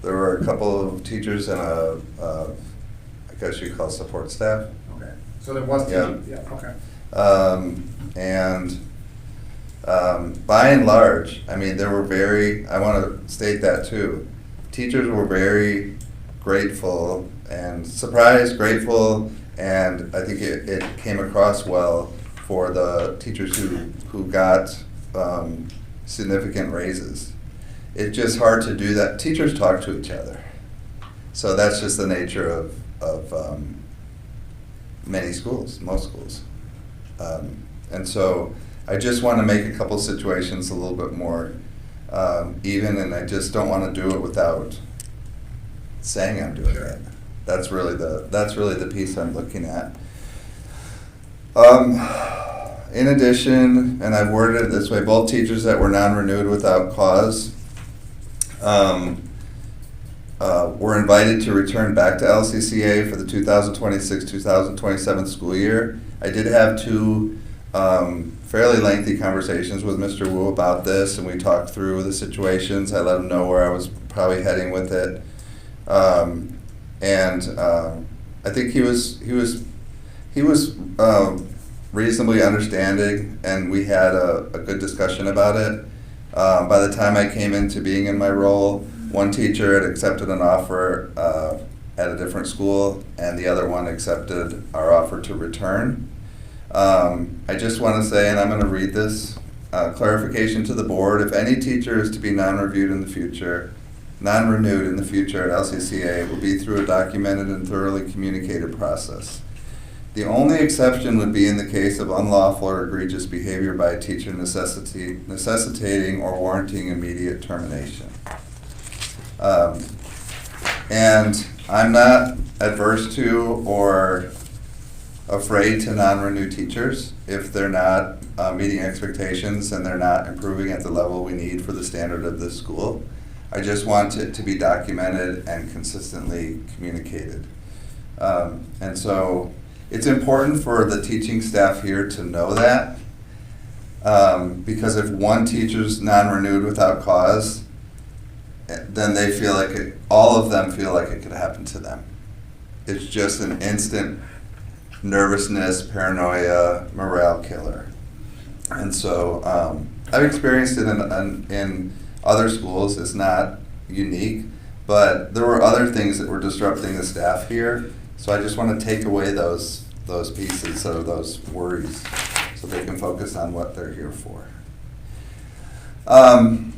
S8: There were a couple of teachers and I guess you call support staff.
S2: Okay, so there was teaching, yeah, okay.
S8: By and large, I mean, I want to state that too. Teachers were very grateful and surprised, grateful, and I think it came across well for the teachers who got significant raises. It's just hard to do that. Teachers talk to each other. So that's just the nature of many schools, most schools. And so I just want to make a couple situations a little bit more even, and I just don't want to do it without saying I'm doing it. That's really the piece I'm looking at. In addition, and I've worded it this way, both teachers that were non-renewed without cause were invited to return back to LCCA for the 2026-2027 school year. I did have two fairly lengthy conversations with Mr. Wu about this, and we talked through the situations. I let him know where I was probably heading with it, and I think he was reasonably understanding, and we had a good discussion about it. By the time I came into being in my role, one teacher had accepted an offer at a different school, and the other one accepted our offer to return. I just want to say, and I'm going to read this, clarification to the board: if any teacher is to be non-renewed in the future at LCCA, it will be through a documented and thoroughly communicated process. The only exception would be in the case of unlawful or egregious behavior by a teacher necessitating or warranting immediate termination. And I'm not adverse to or afraid to non-renew teachers if they're not meeting expectations and they're not improving at the level we need for the standard of this school. I just want it to be documented and consistently communicated. And so it's important for the teaching staff here to know that, because if one teacher's non-renewed without cause, then they feel like all of them feel like it could happen to them. It's just an instant nervousness, paranoia, morale killer. And so I've experienced it in other schools. It's not unique, but there were other things that were disrupting the staff here. So I just want to take away those pieces or those worries so they can focus on what they're here for. I'm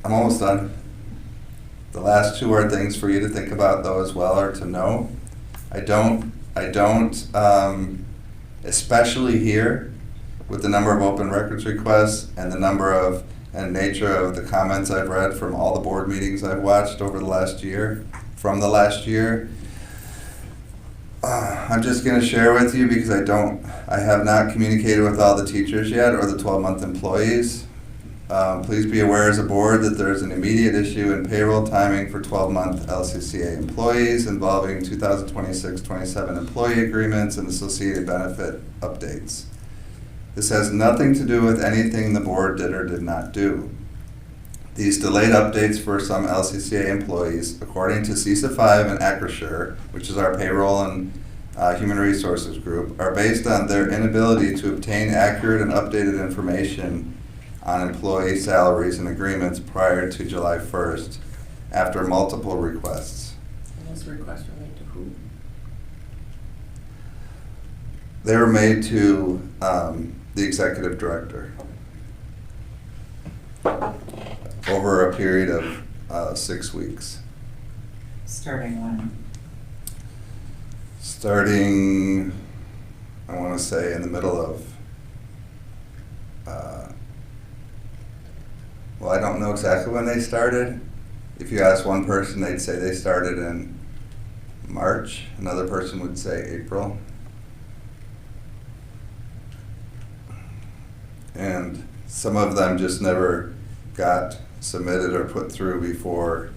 S8: almost done. The last two are things for you to think about though as well, or to know. I don't, especially here with the number of open records requests and the number of and nature of the comments I've read from all the board meetings I've watched over the last year, I'm just going to share with you because I have not communicated with all the teachers yet or the 12-month employees. Please be aware as a board that there is an immediate issue in payroll timing for 12-month LCCA employees involving 2026-27 employee agreements and associated benefit updates. This has nothing to do with anything the board did or did not do. These delayed updates for some LCCA employees, according to CISA 5 and Acrisure, which is our payroll and human resources group, are based on their inability to obtain accurate and updated information on employee salaries and agreements prior to July 1st, after multiple requests.
S7: And those requests were made to who?
S8: They were made to the executive director over a period of 6 weeks.
S6: Starting when?
S8: Starting, I want to say, in the middle of, well, I don't know exactly when they started. If you ask one person, they'd say they started in March. Another person would say April. And some of them just never got submitted or put through before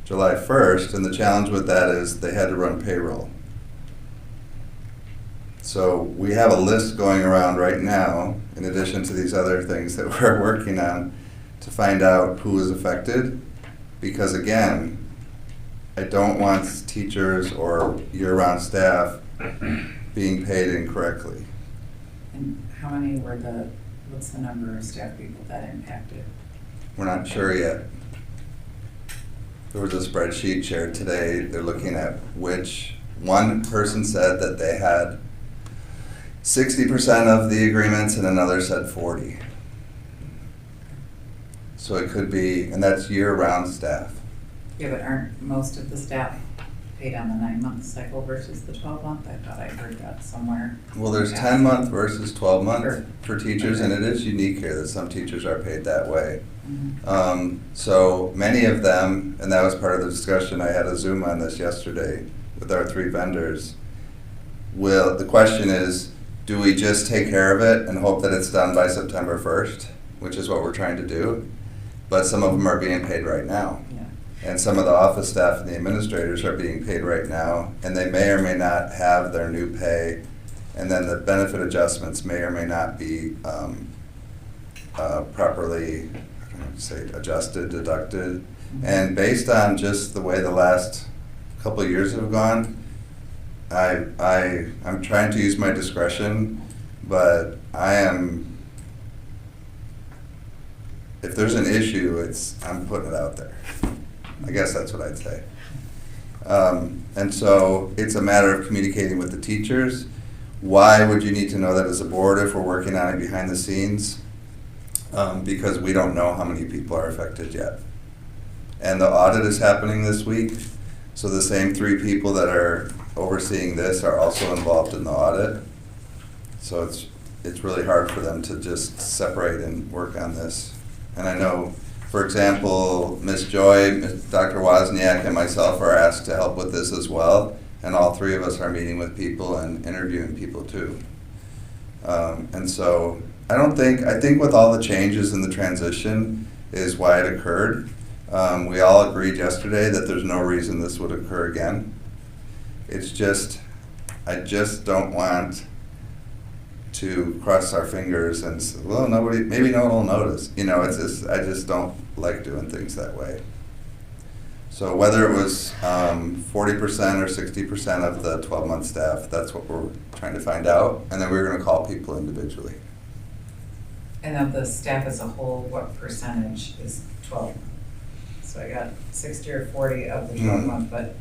S8: July 1st. And the challenge with that is they had to run payroll. So we have a list going around right now, in addition to these other things that we're working on, to find out who is affected. Because again, I don't want teachers or year-round staff being paid incorrectly.
S6: And how many were what's the number of staff people that impacted?
S8: We're not sure yet. There was a spreadsheet shared today. They're looking at which one person said that they had 60% of the agreements and another said 40. So it could be, and that's year-round staff.
S6: Yeah, but aren't most of the staff paid on the 9-month cycle versus the 12-month? I thought I heard that somewhere.
S8: Well, there's
S6: Yeah.
S8: 10-month versus 12-month
S6: Sure.
S8: for teachers, and it is unique here that some teachers are paid that way.
S6: Mhm.
S8: So many of them, and that was part of the discussion, I had a Zoom on this yesterday with our 3 vendors. The question is, do we just take care of it and hope that it's done by September 1st, which is what we're trying to do? But some of them are being paid right now.
S6: Yeah.
S8: And some of the office staff and the administrators are being paid right now, and they may or may not have their new pay, and then the benefit adjustments may or may not be properly, say, adjusted, deducted. And based on just the way the last couple of years have gone, I'm trying to use my discretion, but if there's an issue, I'm putting it out there. I guess that's what I'd say. And so it's a matter of communicating with the teachers. Why would you need to know that as a board if we're working on it behind the scenes? Because we don't know how many people are affected yet. And the audit is happening this week, so the same 3 people that are overseeing this are also involved in the audit. So it's really hard for them to just separate and work on this. And I know, for example, Ms. Joy, Dr. Wozniak, and myself are asked to help with this as well. And all 3 of us are meeting with people and interviewing people too. And so I think with all the changes in the transition is why it occurred. We all agreed yesterday that there's no reason this would occur again. It's just, I just don't want to cross our fingers and say, well, maybe no one will notice. You know, I just don't like doing things that way. So whether it was 40% or 60% of the 12-month staff, that's what we're trying to find out, and then we're going to call people individually.
S6: And of the staff as a whole, what percentage is 12? So I got 60 or 40 of the 12-month, but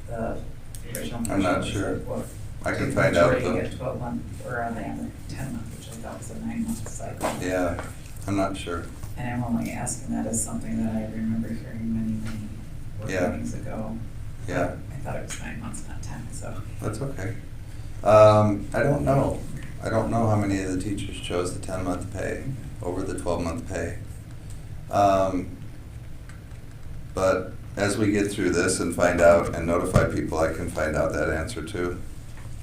S6: the original question
S8: I'm not
S6: was
S8: sure.
S6: what
S8: I can find out
S6: majority
S8: though.
S6: get 12-month, or are they on the 10-month, which I thought was a 9-month cycle?
S8: Yeah, I'm not sure.
S6: And I'm only asking that as something that I remember hearing many board
S8: Yeah.
S6: meetings ago.
S8: Yeah,
S6: I thought it was 9 months, not 10, so.
S8: that's okay. I don't know. I don't know how many of the teachers chose the 10-month pay over the 12-month pay. But as we get through this and find out and notify people, I can find out that answer too.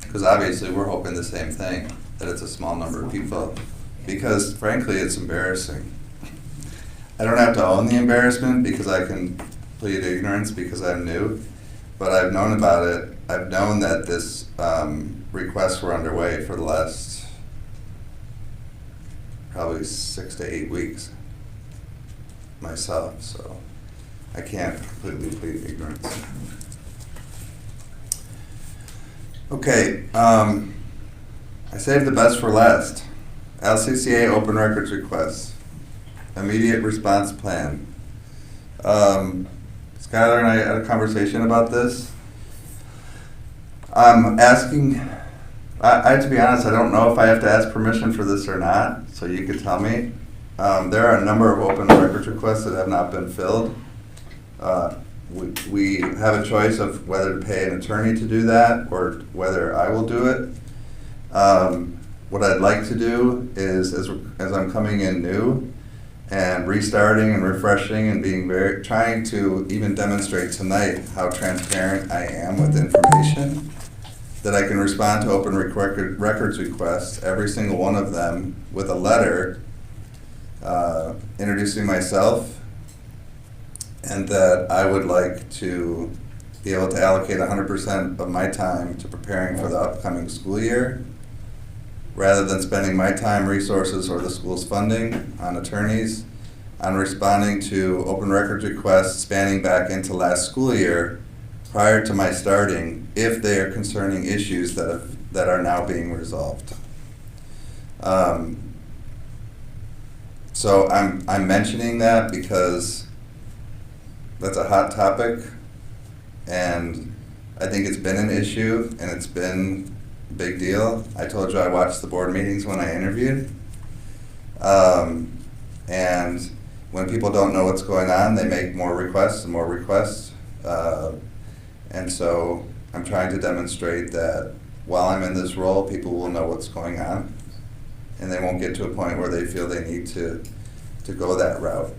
S8: Because obviously we're hoping the same thing, that it's a small number of people. Because frankly, it's embarrassing. I don't have to own the embarrassment because I can plead ignorance because I'm new, but I've known about it. I've known that this requests were underway for the last probably 6 to 8 weeks myself, so I can't completely plead ignorance. Okay, I saved the best for last. LCCA open records requests, immediate response plan. Skylar and I had a conversation about this. I'm asking, I to be honest, I don't know if I have to ask permission for this or not, so you could tell me. There are a number of open records requests that have not been filled. We have a choice of whether to pay an attorney to do that or whether I will do it. What I'd like to do is, as I'm coming in new and restarting and refreshing and being trying to even demonstrate tonight how transparent I am with information, that I can respond to open records requests, every single one of them, with a letter introducing myself, and that I would like to be able to allocate 100% of my time to preparing for the upcoming school year, rather than spending my time, resources, or the school's funding on attorneys, on responding to open records requests spanning back into last school year prior to my starting, if they are concerning issues that are now being resolved. So I'm mentioning that because that's a hot topic, and I think it's been an issue, and it's been a big deal. I told you I watched the board meetings when I interviewed, and when people don't know what's going on, they make more requests and more requests, and so I'm trying to demonstrate that while I'm in this role, people will know what's going on, and they won't get to a point where they feel they need to go that route.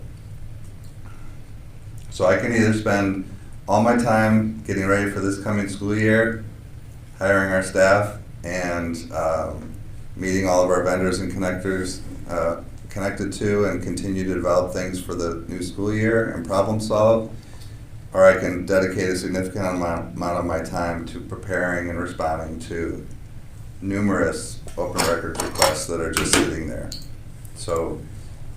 S8: So I can either spend all my time getting ready for this coming school year, hiring our staff, and meeting all of our vendors and connectors connected to and continue to develop things for the new school year and problem solve, or I can dedicate a significant amount of my time to preparing and responding to numerous open records requests that are just sitting there. So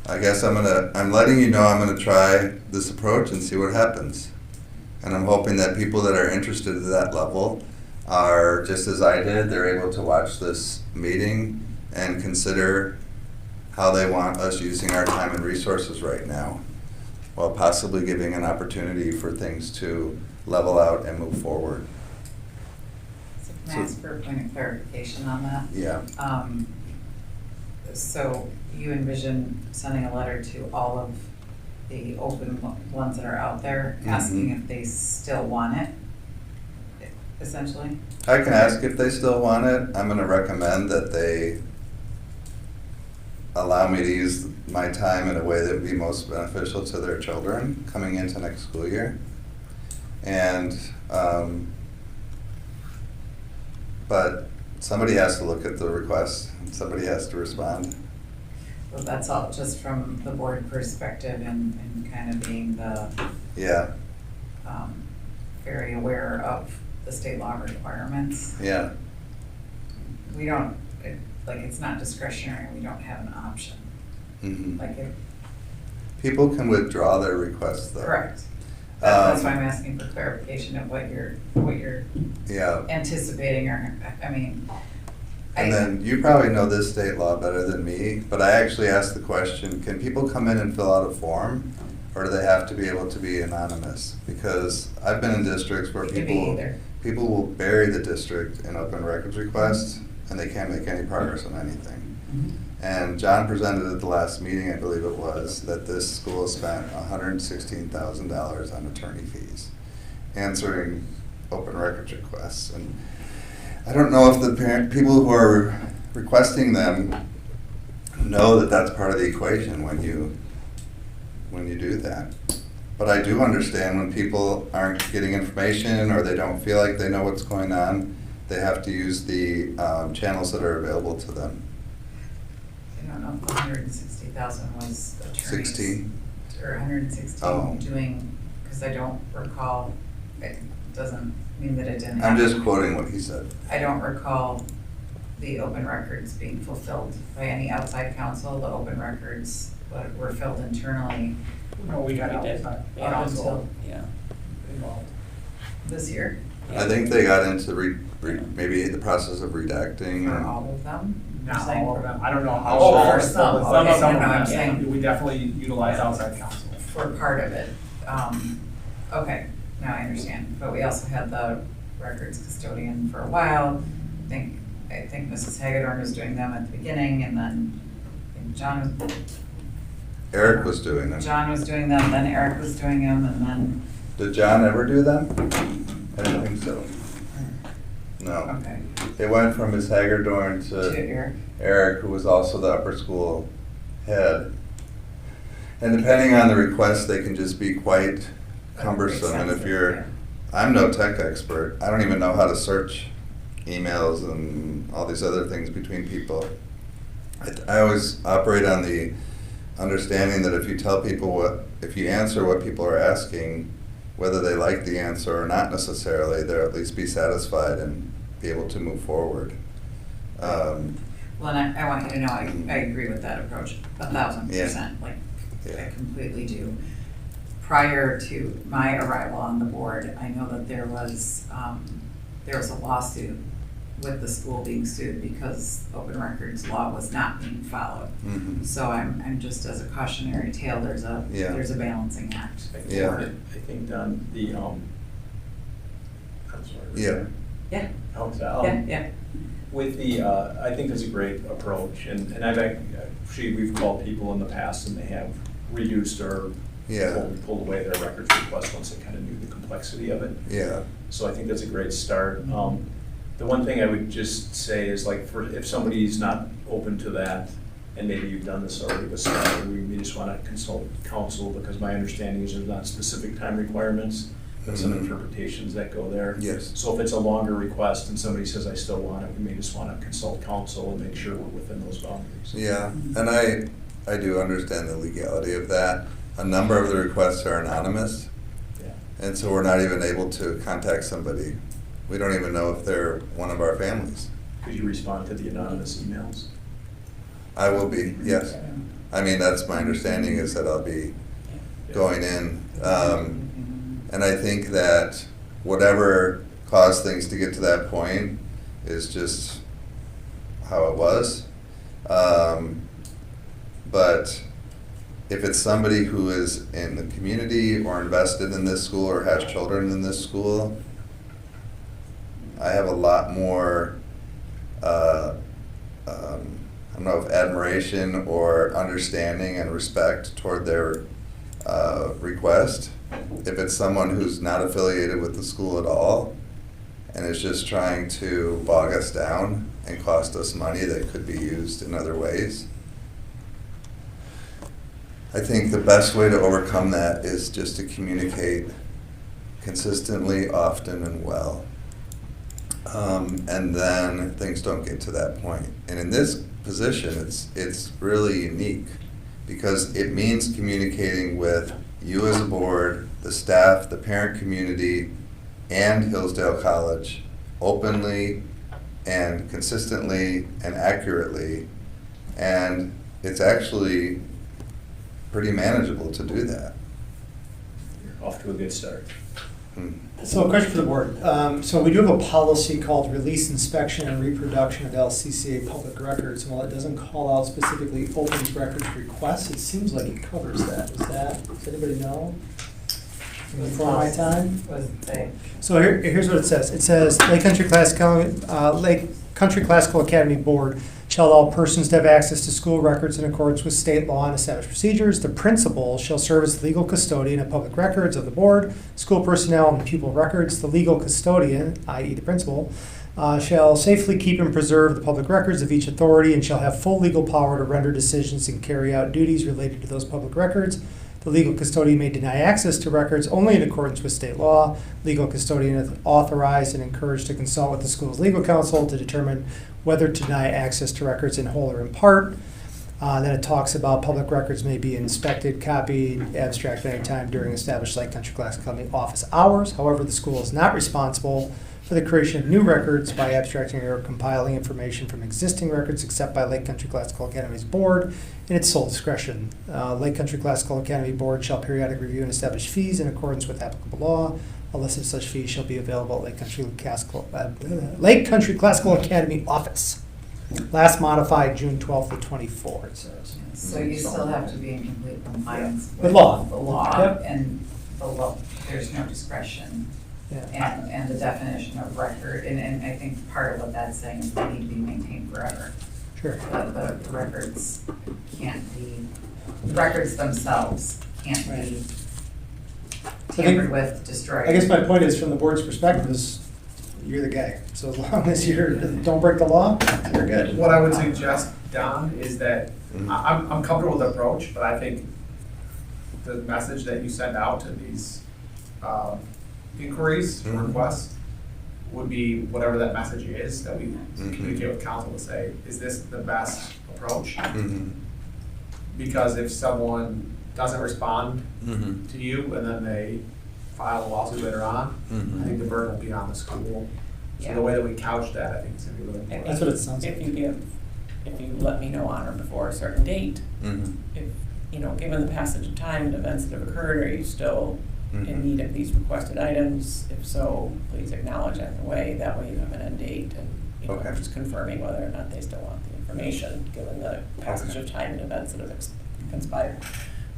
S8: I guess I'm letting you know I'm gonna try this approach and see what happens. And I'm hoping that people that are interested at that level are, just as I did, they're able to watch this meeting and consider how they want us using our time and resources right now, while possibly giving an opportunity for things to level out and move forward.
S6: So can I ask for a point of clarification on that?
S8: Yeah.
S6: So you envision sending a letter to all of the open ones that are out there, asking if they still want it, essentially?
S8: I can ask if they still want it. I'm gonna recommend that they allow me to use my time in a way that would be most beneficial to their children coming into next school year. And, but somebody has to look at the request, and somebody has to respond.
S6: Well, that's all just from the board perspective and kind of being the
S8: Yeah,
S6: very aware of the state law requirements.
S8: yeah.
S6: We don't, it's not discretionary, we don't have an option.
S8: Mhm.
S6: Like if,
S8: People can withdraw their requests though.
S6: correct. That's why I'm asking for clarification of what you're
S8: Yeah.
S6: anticipating, or, I mean.
S8: And then you probably know this state law better than me, but I actually asked the question, can people come in and fill out a form, or do they have to be able to be anonymous? Because I've been in districts where
S6: It could be either.
S8: people will bury the district in open records requests, and they can't make any progress on anything. And John presented at the last meeting, I believe it was, that this school spent $116,000 on attorney fees, answering open records requests. And I don't know if the people who are requesting them know that that's part of the equation when you do that. But I do understand when people aren't getting information or they don't feel like they know what's going on, they have to use the channels that are available to them.
S6: I don't know if 160,000 was attorneys.
S8: 16?
S6: Or 116
S8: Oh.
S6: doing, because I don't recall, it doesn't mean that it didn't
S8: I'm
S6: happen.
S8: just quoting what he said.
S6: I don't recall the open records being fulfilled by any outside counsel. The open records were filled internally.
S9: No, we got
S6: Up until
S9: involved.
S6: this year,
S8: I think they got into maybe the process of redacting.
S6: for
S8: and-
S6: all of them.
S9: Not
S6: You're saying
S9: all of them, I don't know how.
S6: Oh,
S9: all
S6: for
S9: of them,
S6: some.
S9: but
S6: Okay,
S9: some
S6: no,
S9: of
S6: I'm
S9: them,
S6: saying-
S9: we definitely utilize outside counsel.
S6: For part of it, Okay, now I understand, but we also had the records custodian for a while. I think Mrs. Hagedorn was doing them at the beginning, and then I think
S8: Eric was doing them.
S6: John was doing them, then Eric was doing them, and then,
S8: Did John ever do them? I don't think so. No.
S6: okay,
S8: It went from Ms. Hagedorn
S6: to
S8: to
S6: Eric.
S8: Eric, who was also the upper school head. And depending on the request, they can just be quite cumbersome. And if you're, I'm no tech expert. I don't even know how to search emails and all these other things between people. I always operate on the understanding that if you tell people if you answer what people are asking, whether they like the answer or not necessarily, they'll at least be satisfied and be able to move forward.
S6: Well, and I want you to know, I agree with that approach 1,000%, like, I completely do. Prior to my arrival on the board, I know that there was a lawsuit with the school being sued because open records law was not being followed.
S8: Mm-hmm.
S6: So I'm just as a cautionary tale, there's a balancing act.
S8: Yeah.
S9: I think, Don, I'm sorry.
S8: Yeah.
S6: Yeah.
S9: Yeah. With I think that's a great approach, and we've called people in the past and they have reduced or pulled away their records request once they kind of knew the complexity of it.
S8: Yeah.
S9: So I think that's a great start. The one thing I would just say is, like, if somebody's not open to that, and maybe you've done this already with staff, we just want to consult counsel, because my understanding is there's not specific time requirements, but some interpretations that go there.
S8: Yes.
S9: So if it's a longer request and somebody says, I still want it, we may just want to consult counsel and make sure we're within those boundaries.
S8: Yeah, and I do understand the legality of that. A number of the requests are anonymous, and so we're not even able to contact somebody. We don't even know if they're one of our families.
S9: Could you respond to the anonymous emails?
S8: I will be, yes. I mean, that's my understanding, is that I'll be going in. And I think that whatever caused things to get to that point is just how it was. But if it's somebody who is in the community or invested in this school or has children in this school, I have a lot more, I don't know if admiration or understanding and respect toward their request. If it's someone who's not affiliated with the school at all and is just trying to bog us down and cost us money that could be used in other ways, I think the best way to overcome that is just to communicate consistently, often, and well. And then things don't get to that point. And in this position, it's really unique because it means communicating with you as a board, the staff, the parent community, and Hillsdale College openly and consistently and accurately. And it's actually pretty manageable to do that.
S9: You're off to a good start.
S1: So a question for the board. So we do have a policy called Release, Inspection, and Reproduction of LCCA Public Records. And while it doesn't call out specifically open records requests, it seems like it covers that. Does anybody know? Before my time? So here's what it says. It says, Lake Country Classical Academy Board shall allow persons to have access to school records in accordance with state law and established procedures. The principal shall serve as the legal custodian of public records of the board, school personnel, and pupil records. The legal custodian, i.e. the principal, shall safely keep and preserve the public records of each authority and shall have full legal power to render decisions and carry out duties related to those public records. The legal custodian may deny access to records only in accordance with state law. Legal custodian is authorized and encouraged to consult with the school's legal counsel to determine whether to deny access to records in whole or in part. Then it talks about public records may be inspected, copied, abstracted any time during established Lake Country Classical Academy office hours. However, the school is not responsible for the creation of new records by abstracting or compiling information from existing records except by Lake Country Classical Academy's board in its sole discretion. Lake Country Classical Academy board shall periodically review and establish fees in accordance with applicable law. A list of such fees shall be available at Lake Country Classical Academy office. Last modified June 12th to 24, it says.
S6: So you still have to be in complete compliance
S1: With law.
S6: the law,
S1: Yep.
S6: and below, there's no discretion.
S1: Yeah.
S6: And the definition of record, and I think part of what that's saying is they need to be maintained forever.
S1: Sure.
S6: The records can't be, the records themselves can't be tampered with, destroyed.
S1: I guess my point is, from the board's perspective, is you're the guy. So as long as don't break the law, you're good.
S2: What I would suggest, Don, is that I'm comfortable with the approach, but I think the message that you send out to these inquiries, requests, would be whatever that message is, that we communicate with council to say, is this the best approach? Because if someone doesn't respond to you and then they file a lawsuit later on, I think the burden will be on the school. So the way that we couch that, I think is gonna be really important.
S1: That's what it sounds like.
S7: If you let me know on or before a certain date, if, you know, given the passage of time and events that have occurred, are you still in need of these requested items? If so, please acknowledge either way. That way you have an end date and, you know, just confirming whether or not they still want the information, given the passage of time and events that have conspired.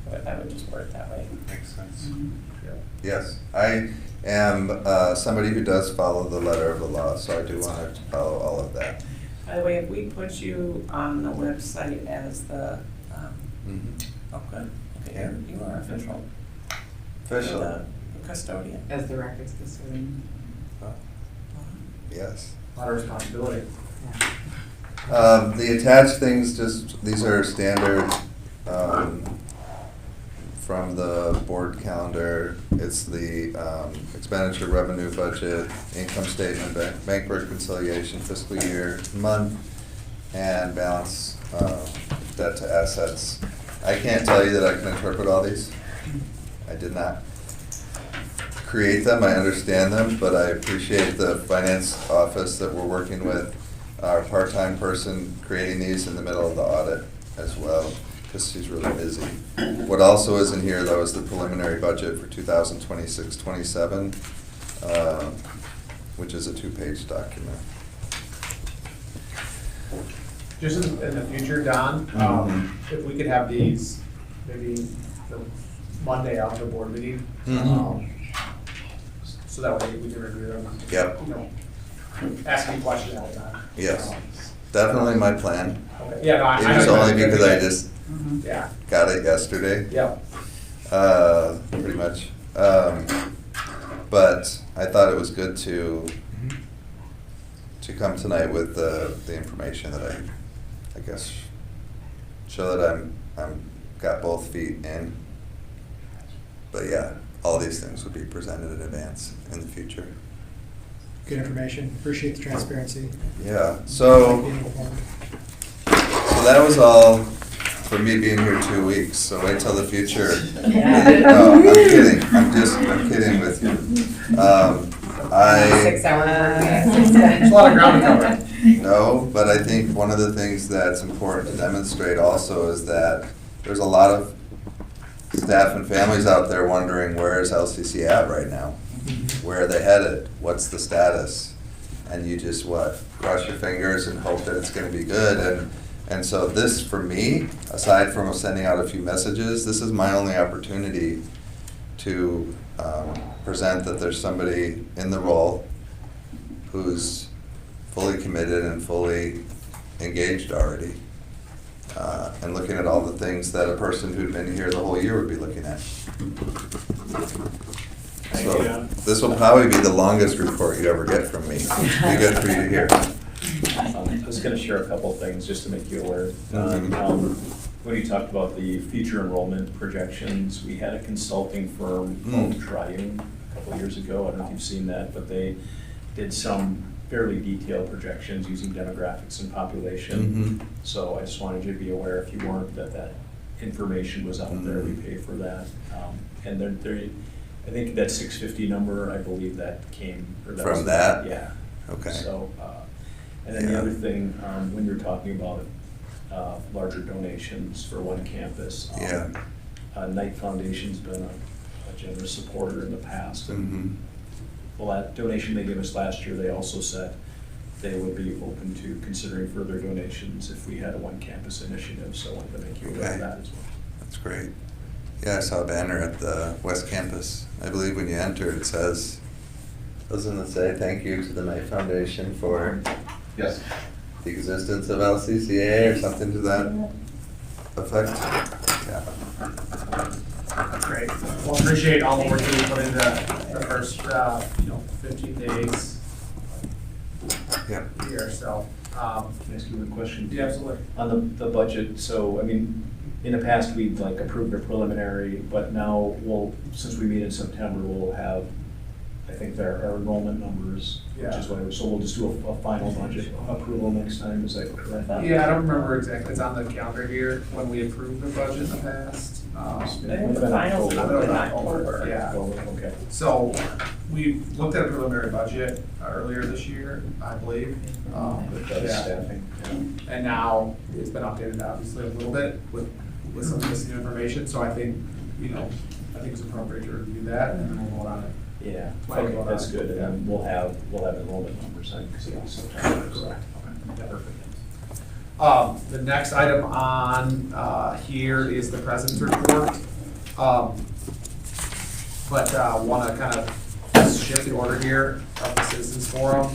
S7: So I would just word it that way.
S8: Makes sense. Yes, I am somebody who does follow the letter of the law, so I do want to follow all of that.
S7: By the way, if we put you on the website as the, oh good, okay, you are official.
S8: Official.
S7: The custodian.
S6: As the records custodian.
S8: Yes.
S2: A lot of responsibility.
S8: The attached things, just, these are standard from the board calendar. It's the expenditure revenue budget, income statement, bank reconciliation, fiscal year, month, and balance debt to assets. I can't tell you that I can interpret all these. I did not create them, I understand them, but I appreciate the finance office that we're working with, our part-time person creating these in the middle of the audit as well, because she's really busy. What also is in here, though, is the preliminary budget for 2026-27, which is a 2-page document.
S2: Just in the future, Don, if we could have these, maybe the Monday after board meeting, so that way we can review them.
S8: Yep.
S2: You know, ask any questions all the time.
S8: Yes, definitely my plan.
S2: Okay. Yeah, no, I
S8: It was
S2: know
S8: only
S2: you're
S8: because
S2: gonna
S8: I
S2: do
S8: just
S2: that. Yeah.
S8: got it yesterday.
S2: Yep.
S8: Pretty much. But I thought it was good to come tonight with the information that I guess show that I'm got both feet in. But yeah, all these things would be presented in advance in the future.
S1: Good information. Appreciate the transparency.
S8: Yeah. So that was all for me being here 2 weeks. So wait till the future. No, I'm kidding. I'm kidding with you.
S6: 6 hour work week.
S2: There's a lot of ground to cover.
S8: No, but I think one of the things that's important to demonstrate also is that there's a lot of staff and families out there wondering, where is LCCA at right now? Where are they headed? What's the status? And you just cross your fingers and hope that it's going to be good. And so this, for me, aside from sending out a few messages, this is my only opportunity to present that there's somebody in the role who's fully committed and fully engaged already. And looking at all the things that a person who'd been here the whole year would be looking at. So this will probably be the longest report you ever get from me. It'll be good for you to hear.
S9: I was going to share a couple of things just to make you aware. When you talked about the future enrollment projections, we had a consulting firm called Triune a couple of years ago. I don't know if you've seen that, but they did some fairly detailed projections using demographics and population. So I just wanted you to be aware, if you weren't, that information was out there. We pay for that. And I think that 650 number, I believe that came
S8: From that?
S9: Yeah.
S8: Okay.
S9: So, and then the other thing, when you're talking about larger donations for one campus, Knight Foundation's been a generous supporter in the past. Well, that donation they gave us last year, they also said they would be open to considering further donations if we had a one campus initiative. So I wanted to make you aware of that as well.
S8: That's great. Yeah, I saw a banner at the West Campus. I believe when you enter, it says, doesn't it say thank you to the Knight Foundation for
S3: Yes.
S8: the existence of LCCA or something to that effect? Yeah.
S2: Great. Well, appreciate all the work that you put into the first, 15 days
S8: Yeah.
S2: here, so.
S9: Can I ask you a question?
S2: Yeah, absolutely.
S9: On the budget, so, I mean, in the past, we'd like approved a preliminary, but now since we meet in September, we'll have, I think, our enrollment numbers, which is why, so we'll just do a final budget approval next time, is that correct?
S2: Yeah, I don't remember exactly. It's on the calendar here when we approved the budget in the past.
S7: I think the finals
S2: I
S7: are
S2: don't
S7: in
S2: know.
S7: October.
S2: Yeah.
S9: Okay.
S2: So we looked at a preliminary budget earlier this year, I believe.
S9: With the
S2: Yeah.
S9: staffing, yeah.
S2: And now it's been updated obviously a little bit with some of this new information. So I think, it's appropriate to review that and then we'll vote on it.
S9: Yeah,
S2: Plan
S9: okay,
S2: going
S9: that's
S2: on.
S9: good, and then we'll have enrollment numbers then, because it was September.
S2: Correct. Okay, perfect. The next item on here is the president's report. But want to kind of shift the order here of the citizens forum.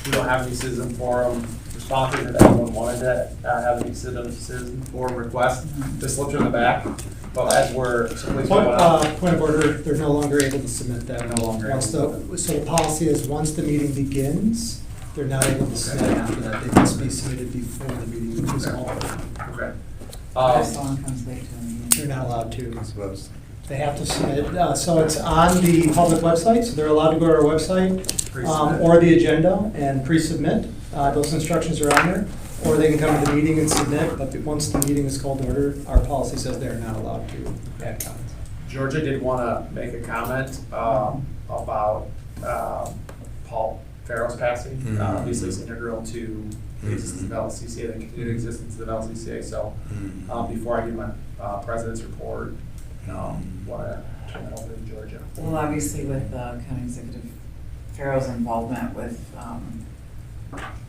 S2: We don't have any citizen forum responses. If anyone wanted to have any citizen forum requests, just slip in the back. But as so please go on.
S1: Point of order, they're no longer able to submit that.
S2: No longer
S1: Once
S2: able
S1: so the policy is, once the meeting begins, they're not able to submit after that. They must be submitted before the meeting is called.
S2: Okay.
S6: If someone comes late to a meeting.
S1: They're not allowed to.
S8: I suppose.
S1: They have to submit, so it's on the public website, so they're allowed to go to our website
S2: Pre-submit.
S1: or the agenda and pre-submit. Those instructions are on there. Or they can come to the meeting and submit, but once the meeting is called to order, our policy says they're not allowed to add comments.
S2: Georgia did want to make a comment about Paul Farrell's passing.
S8: Mhm.
S2: Obviously, he's integral to the existence of LCCA, the continued existence of LCCA. So before I give my president's report, want to turn it over to Georgia.
S6: Well, obviously with County Executive Farrell's involvement with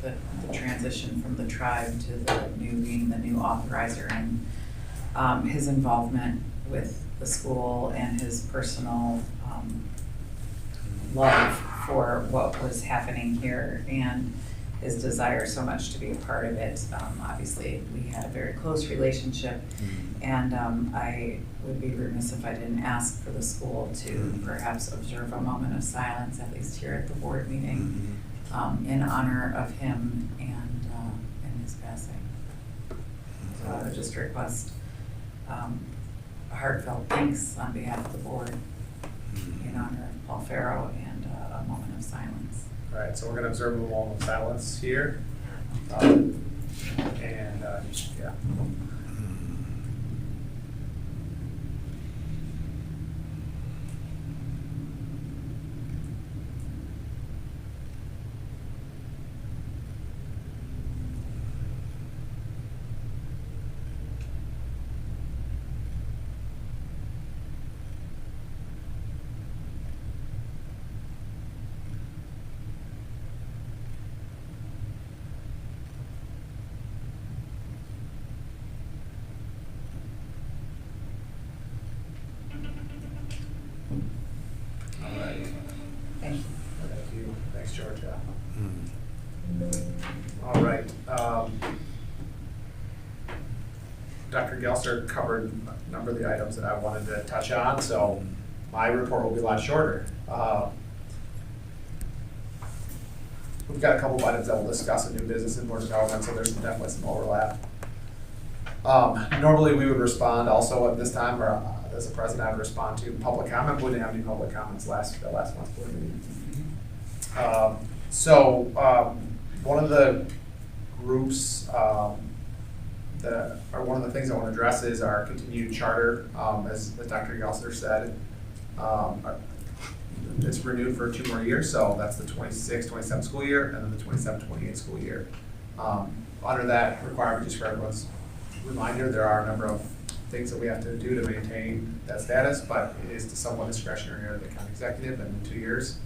S6: the transition from the tribe to being the new authorizer, and his involvement with the school and his personal love for what was happening here and his desire so much to be a part of it. Obviously, we had a very close relationship, and I would be remiss if I didn't ask for the school to perhaps observe a moment of silence, at least here at the board meeting, in honor of him and his passing. So I would just request a heartfelt thanks on behalf of the board in honor of Paul Farrow and a moment of silence.
S2: All right, so we're going to observe a moment of silence here. Yeah. All right.
S6: Thank you.
S2: Thank you. Thanks, Georgia. All right. Dr. Gelser covered a number of the items that I wanted to touch on, so my report will be a lot shorter. We've got a couple of items that we'll discuss in new business and board development, so there's definitely some overlap. Normally, we would respond also at this time, or as a president, I would respond to public comment. We didn't have any public comments last month's board meeting. One of the groups one of the things I want to address is our continued charter, as Dr. Gelser said. It's renewed for 2 more years, so that's the 26-27 school year, and then the 27-28 school year. Under that requirement, just for everyone's reminder, there are a number of things that we have to do to maintain that status, but it is somewhat discretionary of the county executive, and in 2 years,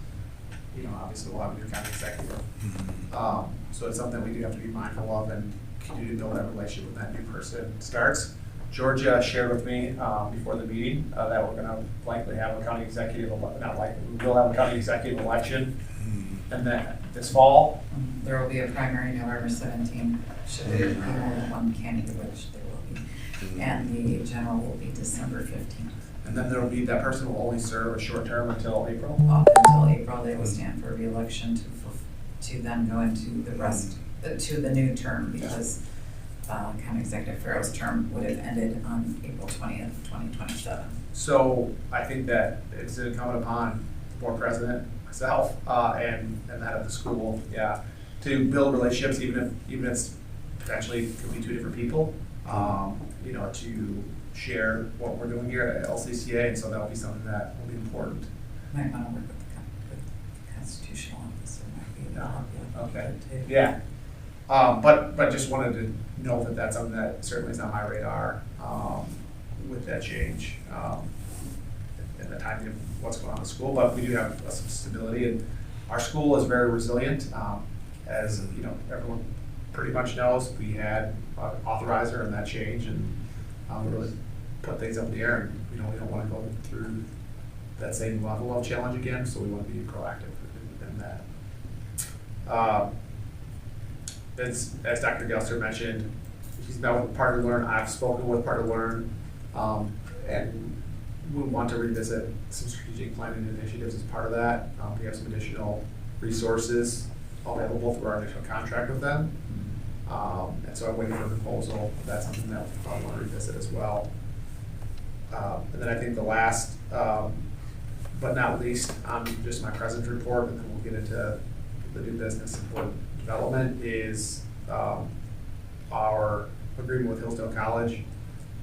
S2: obviously we'll have a new county executive. So it's something we do have to be mindful of and continue to build that relationship when that new person starts. Georgia shared with me before the meeting that we're gonna likely have a county executive, not likely, we will have a county executive election, and that this fall.
S6: There will be a primary November 17th, should there be more than one candidate, which there will be. And the general will be December 15th.
S2: And then there will be, that person will only serve a short term until April.
S6: Up until April, they will stand for reelection to then go into the rest, to the new term, because County Executive Farrell's term would have ended on April 20th, 2027.
S2: So I think that it's incumbent upon the board president, myself, and that of the school, yeah, to build relationships, even if it's potentially could be two different people, you know, to share what we're doing here at LCCA, and so that'll be something that will be important.
S6: Might want to work with the constitutional officer, might be able to help you.
S2: Okay,
S6: too.
S2: yeah. But just wanted to know that that's something that certainly is on my radar, with that change, and the timing of what's going on in the school, but we do have some stability, and our school is very resilient. As you know, everyone pretty much knows, we had an authorizer and that change, and we really put things up in the air, and we don't want to go through that same level of challenge again, so we want to be proactive in that. As Dr. Gelster mentioned, he's met with Part to Learn. I've spoken with Part to Learn, and we want to revisit some strategic planning initiatives as part of that. We have some additional resources available through our initial contract with them. And so I'm waiting for a proposal. That's something that I want to revisit as well. And then I think the last, but not least, on just my present report, and then we'll get into the new business support development, is our agreement with Hillsdale College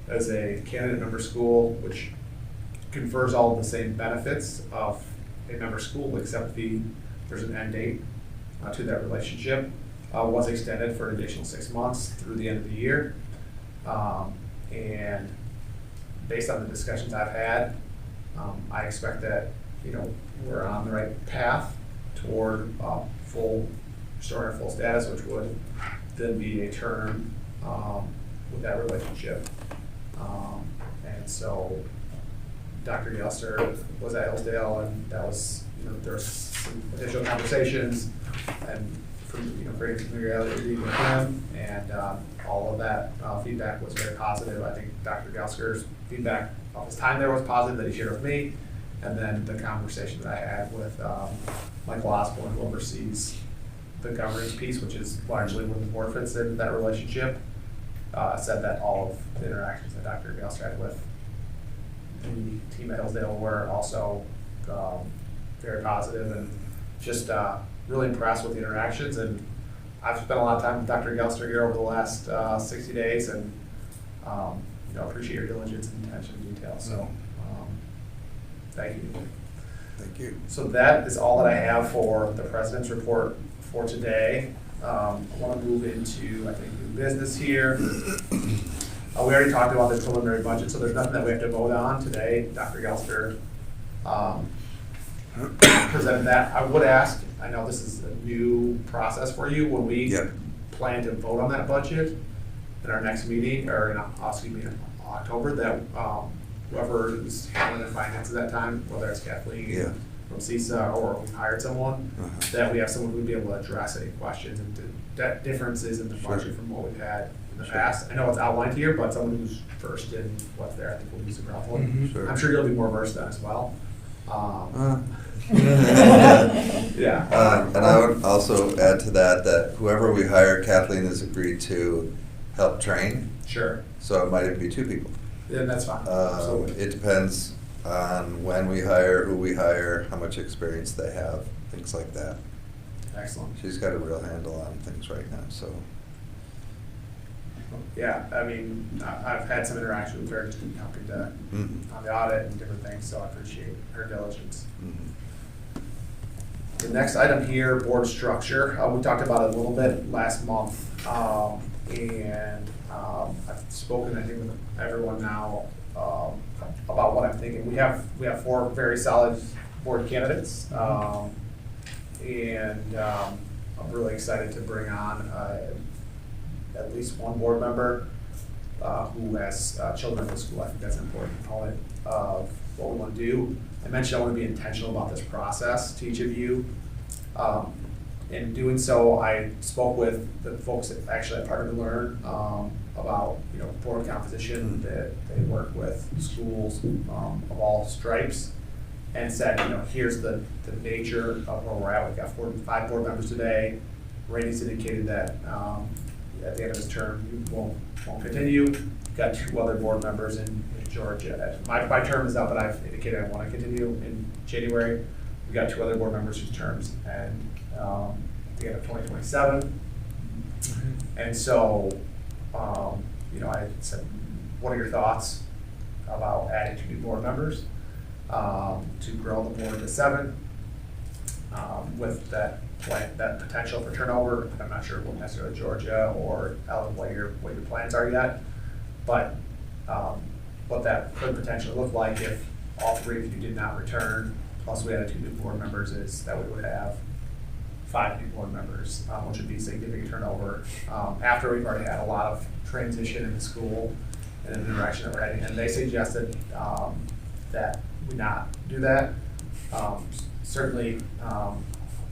S2: as a candidate member school, which confers all of the same benefits of a member school, except there's an end date to that relationship. Was extended for an additional 6 months through the end of the year. And based on the discussions I've had, I expect that, we're on the right path toward restoring our full status, which would then be a term with that relationship. And so Dr. Gelster was at Hillsdale, and that was, there's some additional conversations and creating familiarity with him, and all of that feedback was very positive. I think Dr. Gelster's feedback of his time there was positive that he shared with me, and then the conversation that I had with Michael Osborne, who oversees the governance piece, which is largely where the board fits in that relationship, said that all of the interactions that Dr. Gelster had with the team at Hillsdale were also very positive, and just really impressed with the interactions. And I've spent a lot of time with Dr. Gelster here over the last 60 days, and appreciate your diligence and attention to detail. So thank you.
S8: Thank you.
S2: So that is all that I have for the president's report for today. I want to move into, I think, new business here. We already talked about the preliminary budget, so there's nothing that we have to vote on today. Dr. Gelster presented that. I would ask, I know this is a new process for you, when we plan to vote on that budget in our next meeting, or in October, that whoever is handling the finance at that time, whether it's Kathleen from CISA or we've hired someone, that we have someone who would be able to address any questions and differences in the budget from what we've had in the past. I know it's outlined here, but someone who's versed in what's there, I think will be super helpful. I'm sure you'll be more versed then as well.
S8: And I would also add to that whoever we hire, Kathleen has agreed to help train.
S2: Sure.
S8: So it might even be 2 people.
S2: Yeah, that's fine.
S8: It depends on when we hire, who we hire, how much experience they have, things like that.
S2: Excellent.
S8: She's got a real handle on things right now, so.
S2: Yeah, I mean, I've had some interaction with her, just helping to on the audit and different things, so I appreciate her diligence. The next item here, board structure. We talked about it a little bit last month, and I've spoken, I think, with everyone now about what I'm thinking. We have 4 very solid board candidates, and I'm really excited to bring on at least one board member who has children at the school. I think that's an important component of what we want to do. I mentioned I want to be intentional about this process to each of you. In doing so, I spoke with the folks that actually I partnered to learn about board composition, that they work with schools of all stripes, and said, here's the nature of where we're at. We've got 5 board members today. Randy's indicated that at the end of his term, you won't continue. We've got 2 other board members in Georgia. My term is up, but I've indicated I want to continue in January. We've got 2 other board members whose terms end at the end of 2027. And so, I said, what are your thoughts about adding 2 new board members to grow the board to 7 with that potential for turnover? I'm not sure what necessarily Georgia or Ellen, what your plans are yet, but what that could potentially look like if all 3 of you did not return, plus we had 2 new board members, is that we would have 5 new board members, which would be significant turnover after we've already had a lot of transition in the school and in the direction that we're heading. And they suggested that we not do that. Certainly,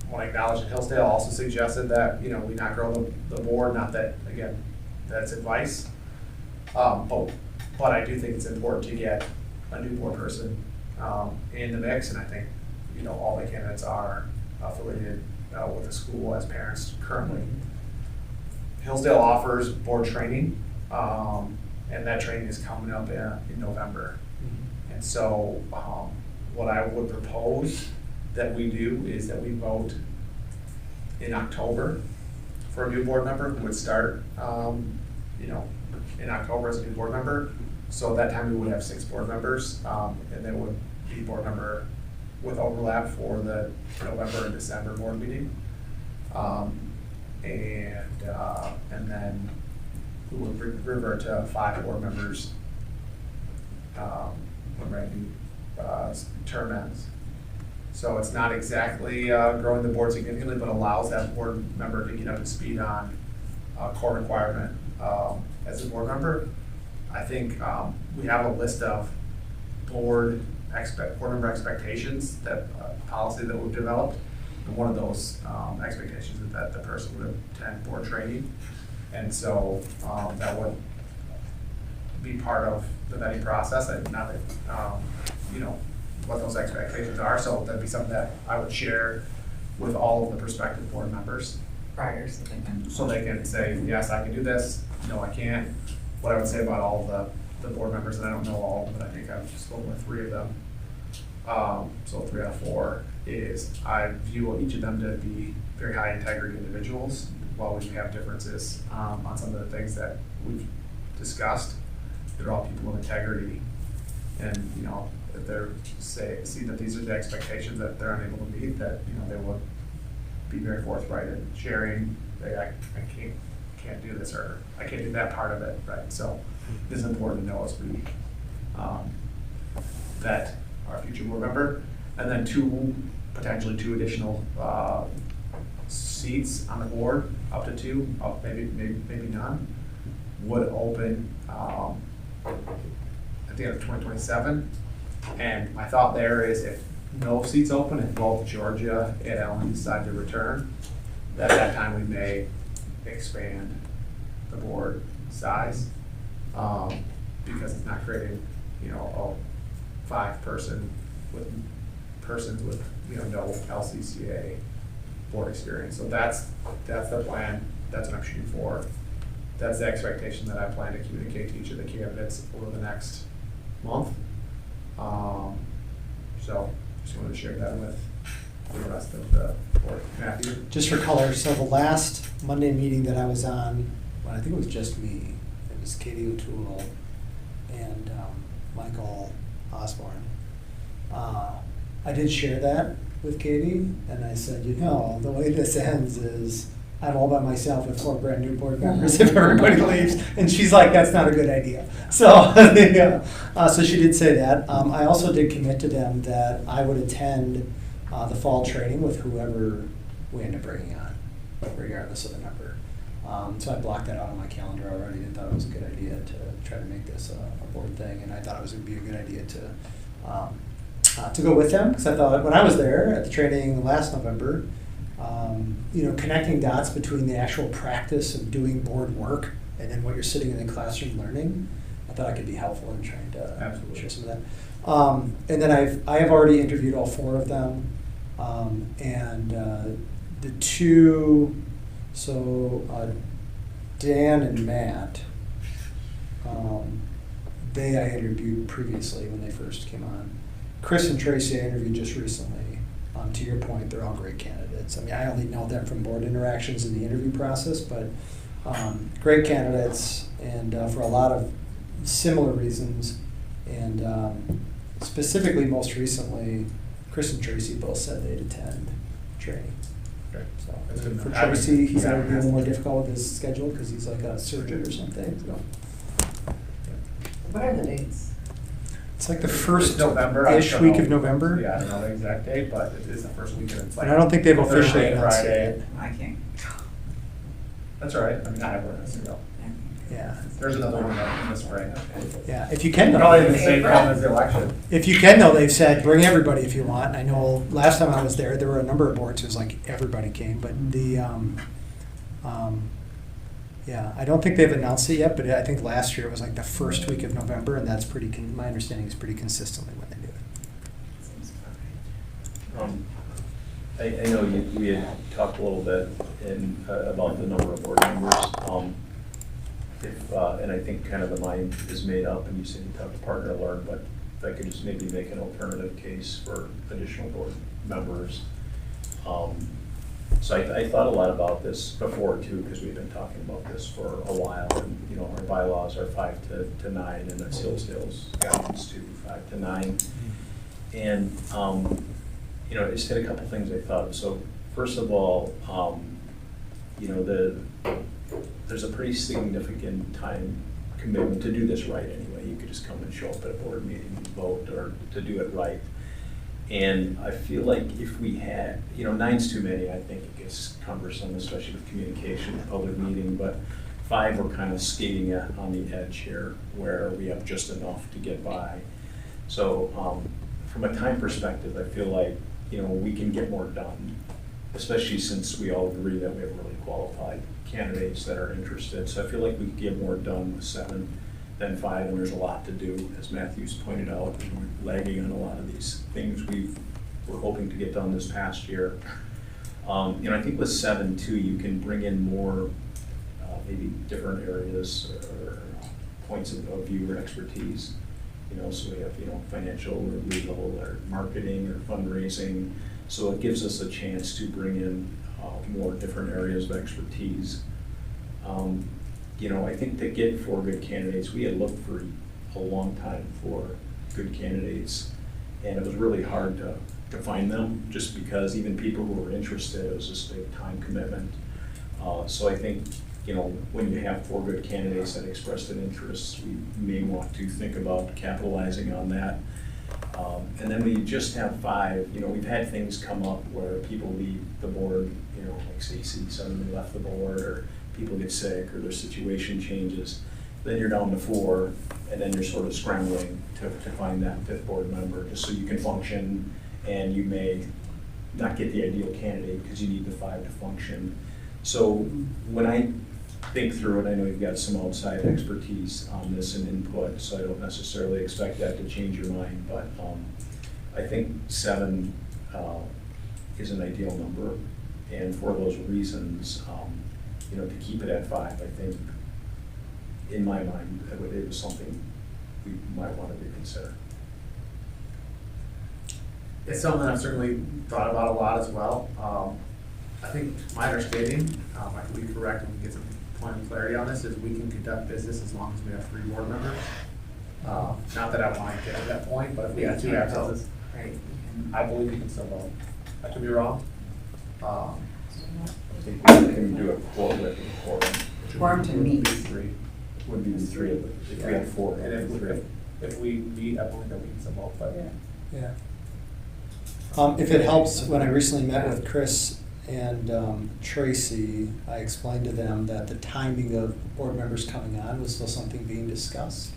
S2: when I acknowledge that Hillsdale also suggested that we not grow the board. Not that, again, that's advice, but I do think it's important to get a new board person in the mix, and I think all the candidates are affiliated with the school as parents currently. Hillsdale offers board training, and that training is coming up in November. And so what I would propose that we do is that we vote in October for a new board member who would start in October as a new board member. So at that time we would have 6 board members, and there would be board member with overlap for the November and December board meeting. And then we would revert to 5 board members when Randy's term ends. So it's not exactly growing the board significantly, but allows that board member to get up to speed on core requirement as a board member. I think we have a list of board member expectations, that policy that we've developed. And one of those expectations is that the person would attend board training. And so that would be part of the vetting process. And not that, what those expectations are. So that'd be something that I would share with all of the prospective board members.
S6: Prior,
S2: so they can say, yes, I can do this, no, I can't. What I would say about all of the board members, and I don't know all of them, but I think I've spoken with 3 of them. So 3 out of 4 is I view each of them to be very high integrity individuals. While we have differences on some of the things that we've discussed, they're all people of integrity. And if they see that these are the expectations that they're unable to meet, that they will be very forthright in sharing. I can't do this, or I can't do that part of it, right? So this is important to know as we vet our future board member. And then potentially two additional seats on the board, up to 2, maybe none, would open at the end of 2027. And my thought there is, if no seats open, if both Georgia and Ellen decide to return, at that time we may expand the board size, because it's not creating a 5-person with persons with no LCCA board experience. So that's the plan. That's what I'm shooting for. That's the expectation that I plan to communicate to each of the candidates over the next month. So just wanted to share that with the rest of the board. Matthew?
S1: Just for color, so the last Monday meeting that I was on, well, I think it was just me, it was Katie O'Toole and Michael Osborne. I did share that with Katie, and I said, the way this ends is I'm all by myself with 4 brand new board members if everybody leaves. And she's like, that's not a good idea. So, so she did say that. I also did commit to them that I would attend the fall training with whoever we end up bringing on, regardless of the number. So I blocked that out on my calendar already and thought it was a good idea to try to make this a board thing. And I thought it was going to be a good idea to go with them, because I thought when I was there at the training last November, connecting dots between the actual practice of doing board work and then what you're sitting in the classroom learning, I thought I could be helpful in trying to
S2: Absolutely.
S1: share some of that. And then I have already interviewed all 4 of them, and the 2, Dan and Matt, they I interviewed previously when they first came on. Chris and Tracy I interviewed just recently. To your point, they're all great candidates. I mean, I only know them from board interactions in the interview process, but great candidates, and for a lot of similar reasons. And specifically, most recently, Chris and Tracy both said they'd attend training.
S2: Okay.
S1: So
S2: That's good
S1: for
S2: enough.
S1: Tracy, he said it would be a
S2: Yeah.
S1: little more difficult with his schedule because he's like a surgeon or something. So
S6: What are the dates?
S1: it's like the first
S2: November. I
S1: ish
S2: don't
S1: week
S2: know.
S1: of November.
S2: Yeah, I don't know the exact date, but it is the first weekend. It's like
S1: And I don't think they've officially
S2: Thursday,
S1: announced
S2: Friday.
S1: it.
S6: I can't.
S2: That's all right. I mean, not everyone has to go.
S1: Yeah,
S2: There's another one in the spring.
S1: yeah. If you can,
S2: Probably
S1: though.
S2: the same time as the election.
S1: If you can, though, they've said bring everybody if you want. I know last time I was there were a number of boards. It was like everybody came, but yeah, I don't think they've announced it yet. But I think last year it was like the first week of November, and that's pretty. My understanding is pretty consistently when they do it.
S9: I know we had talked a little bit about the number of board members. And I think kind of the mind is made up, and you said you talked to Partner Learn, but if I could just maybe make an alternative case for additional board members. So I thought a lot about this before too, because we've been talking about this for a while, and our bylaws are 5 to 9, and that's Hillsdale's guidance to 5 to 9. And I just had a couple things I thought of. So first of all, there's a pretty significant time commitment to do this right anyway. You could just come and show up at a board meeting and vote, or to do it right. And I feel like if we had, 9's too many. I think it gets cumbersome, especially with communication, public meeting, but 5, we're kind of skating on the edge here, where we have just enough to get by. So from a time perspective, I feel like, we can get more done, especially since we all agree that we have really qualified candidates that are interested. So I feel like we can get more done with 7 than 5, and there's a lot to do, as Matthew's pointed out. We're lagging on a lot of these things we're hoping to get done this past year. I think with 7 too, you can bring in more maybe different areas or points of view or expertise. So we have, financial or legal or marketing or fundraising. So it gives us a chance to bring in more different areas of expertise. I think to get 4 good candidates, we had looked for a long time for good candidates, and it was really hard to find them, just because even people who were interested, it was just a time commitment. So I think, when you have 4 good candidates that expressed an interest, we may want to think about capitalizing on that. And then when you just have 5, we've had things come up where people leave the board, like Stacy suddenly left the board, or people get sick, or their situation changes. Then you're down to 4, and then you're sort of scrambling to find that 5th board member, just so you can function, and you may not get the ideal candidate because you need the 5 to function. So when I think through it, I know you've got some outside expertise on this and input, so I don't necessarily expect that to change your mind, but I think 7 is an ideal number, and for those reasons, to keep it at 5, I think, in my mind, it was something we might want to reconsider.
S2: It's something I've certainly thought about a lot as well. I think my understanding, I could be correct and we get some point of clarity on this, is we can conduct business as long as we have 3 board members. Not that I want to get to that point, but if we have 2 absences,
S6: Right.
S2: I believe we can still vote. I could be wrong.
S9: I think we can do a quorum.
S6: Quorum to meet.
S2: 3.
S9: Would be the 3 if we had 4.
S2: And if we meet, I believe that we can still vote, but
S1: Yeah. If it helps, when I recently met with Chris and Tracy, I explained to them that the timing of board members coming on was still something being discussed.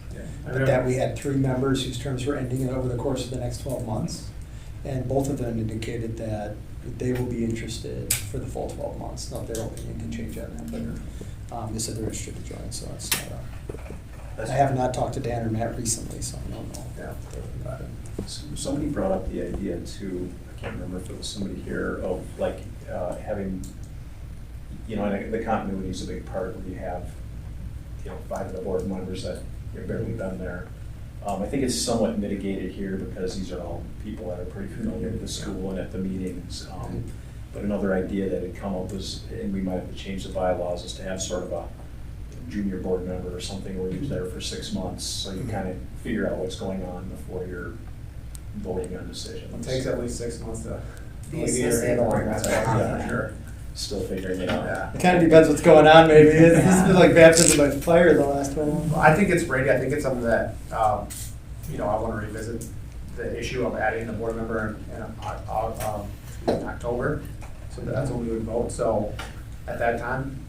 S1: But that we had 3 members whose terms were ending over the course of the next 12 months. And both of them indicated that they will be interested for the full 12 months. Now, their opinion can change on that, but they said they're interested to join, so it's I have not talked to Dan or Matt recently, so I don't know about it.
S9: Somebody brought up the idea too, I can't remember if it was somebody here, of like having, and the continuity is a big part where you have, 5 of the board members that have barely been there. I think it's somewhat mitigated here because these are all people that are pretty familiar with the school and at the meetings. But another idea that had come up was, and we might have to change the bylaws, is to have sort of a junior board member or something where you're there for 6 months, so you kind of figure out what's going on before you're voting on decisions.
S2: It takes at least 6 months to.
S6: The assistant board member.
S2: Yeah, for sure.
S9: Still figuring it out.
S2: Yeah.
S1: It kind of depends what's going on, maybe. This has been like baptism by fire the last one.
S2: I think it's Brady. I think it's something that, I want to revisit the issue of adding a board member in October. So that's when we would vote. So at that time,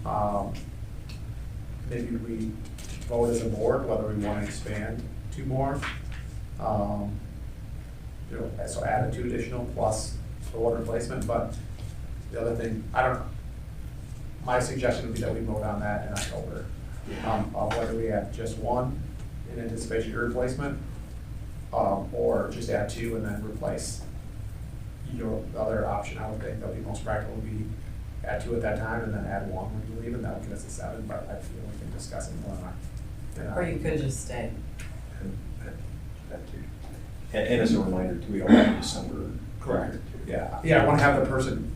S2: maybe we vote as a board whether we want to expand 2 more. So add 2 additional plus the one replacement. But the other thing, I don't know. My suggestion would be that we vote on that in October. Of whether we add just 1 in anticipation of replacement, or just add 2 and then replace. The other option I would think that would be most practical would be add 2 at that time and then add 1 when you leave, and that'll get us to 7. But I feel we can discuss it more.
S6: Or you could just stay.
S9: That too. And as a reminder too, we don't have December.
S2: Correct. Yeah, I want to have the person,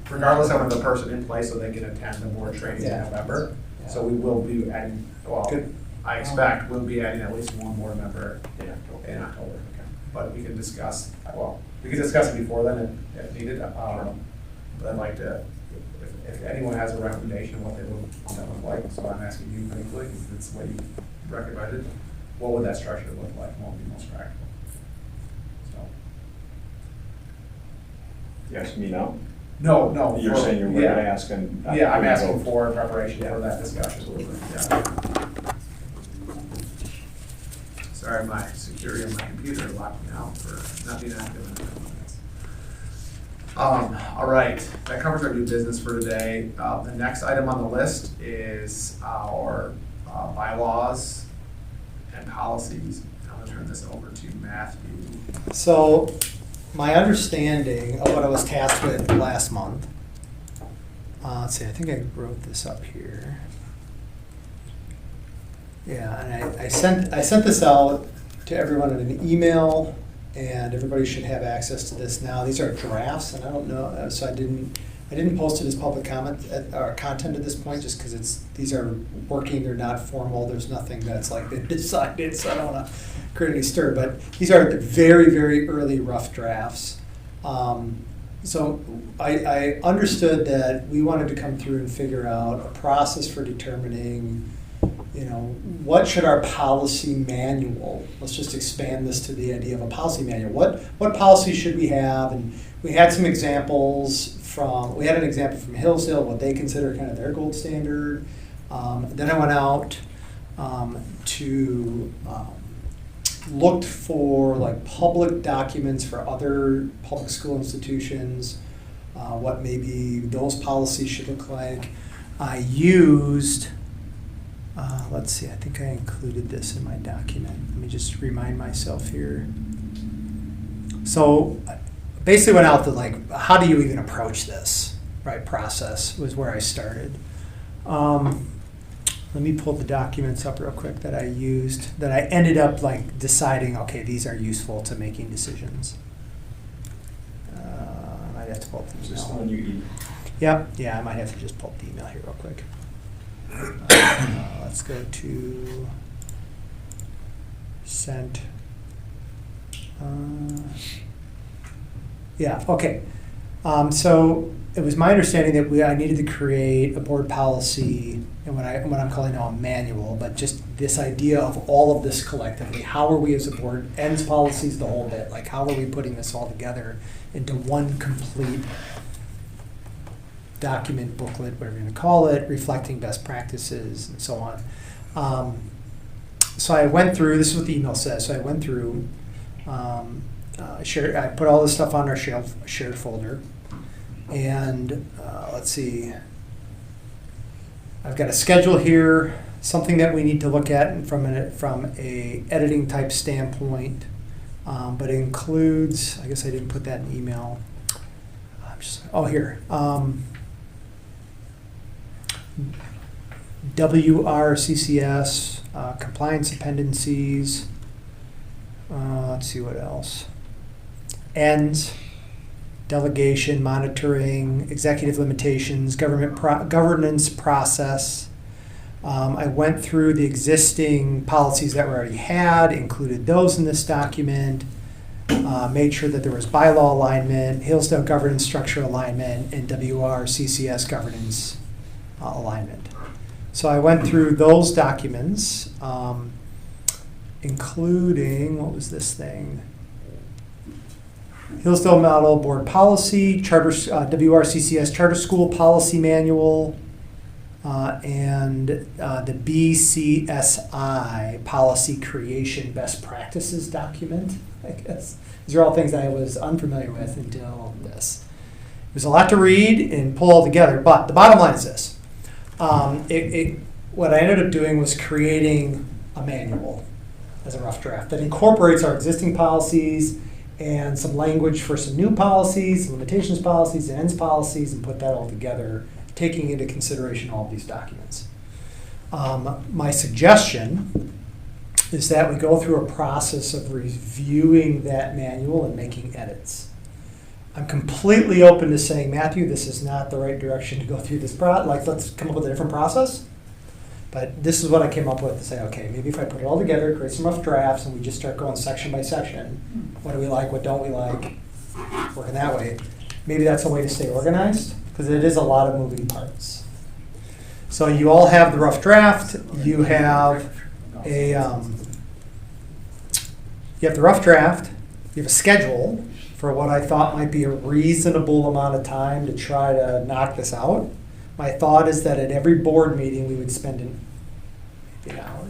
S2: regardless, I want the person in place so they can attend the board training in November.
S1: Yeah.
S2: So we will be adding,
S1: Good.
S2: I expect we'll be adding at least 1 board member
S9: Yeah.
S2: in October. But we can discuss, we can discuss it before then if needed. But I'd like to, if anyone has a recommendation of what they would want that look like, so I'm asking you briefly, because it's what you recommended, what would that structure look like? What would be most practical? So.
S9: You ask me now?
S2: No.
S9: You're saying you're going to ask and.
S2: Yeah, I'm asking for preparation for that discussion. Yeah. Sorry, my security on my computer locked me out for not being active in a couple minutes. All right, that covers our new business for today. The next item on the list is our bylaws and policies. I'm gonna turn this over to Matthew.
S1: So, my understanding of what I was tasked with last month, let's see, I think I wrote this up here. Yeah, and I sent this out to everyone in an email, and everybody should have access to this now. These are drafts, and I don't know, so I didn't post it as public comment or content at this point, just because these are working, they're not formal, there's nothing that's like been decided, so I don't want to create any stir. But these are very, very early rough drafts. So I understood that we wanted to come through and figure out a process for determining, what should our policy manual, let's just expand this to the idea of a policy manual. What policy should we have? And we had some examples we had an example from Hillsdale, what they consider kind of their gold standard. Then I went out to looked for like public documents for other public school institutions, what maybe those policies should look like. I used, let's see, I think I included this in my document. Let me just remind myself here. So basically went out to how do you even approach this, right? Process was where I started. Let me pull the documents up real quick that I used, that I ended up deciding, okay, these are useful to making decisions. I might have to pull up the
S9: Is this the
S1: email.
S9: one you eat?
S1: Yeah, I might have to just pull up the email here real quick. Let's go to sent. Yeah, okay. So it was my understanding that I needed to create a board policy, and what I'm calling now a manual, but just this idea of all of this collectively. How are we as a board, ends policies, the whole bit, how are we putting this all together into one complete document, booklet, whatever you're going to call it, reflecting best practices and so on. So I went through, this is what the email says, so I went through, I put all this stuff on our shared folder, and let's see, I've got a schedule here, something that we need to look at from a editing type standpoint, but it includes, I guess I didn't put that in email. Here. WRCCS, compliance dependencies. Let's see what else. Ends, delegation, monitoring, executive limitations, governance process. I went through the existing policies that we already had, included those in this document, made sure that there was bylaw alignment, Hillsdale governance structure alignment, and WRCCS governance alignment. So I went through those documents, including, what was this thing? Hillsdale Model Board Policy, Charter, WRCCS Charter School Policy Manual, and the BCSI Policy Creation Best Practices document, I guess. These are all things I was unfamiliar with until this. It was a lot to read and pull all together, but the bottom line is this. What I ended up doing was creating a manual as a rough draft that incorporates our existing policies and some language for some new policies, limitations policies, and ends policies, and put that all together, taking into consideration all of these documents. My suggestion is that we go through a process of reviewing that manual and making edits. I'm completely open to saying, Matthew, this is not the right direction to go through this let's come up with a different process. But this is what I came up with to say, okay, maybe if I put it all together, create some rough drafts, and we just start going section by section, what do we like, what don't we like, working that way, maybe that's a way to stay organized, because it is a lot of moving parts. So you all have the rough draft, you have the rough draft, you have a schedule for what I thought might be a reasonable amount of time to try to knock this out. My thought is that at every board meeting, we would spend an hour.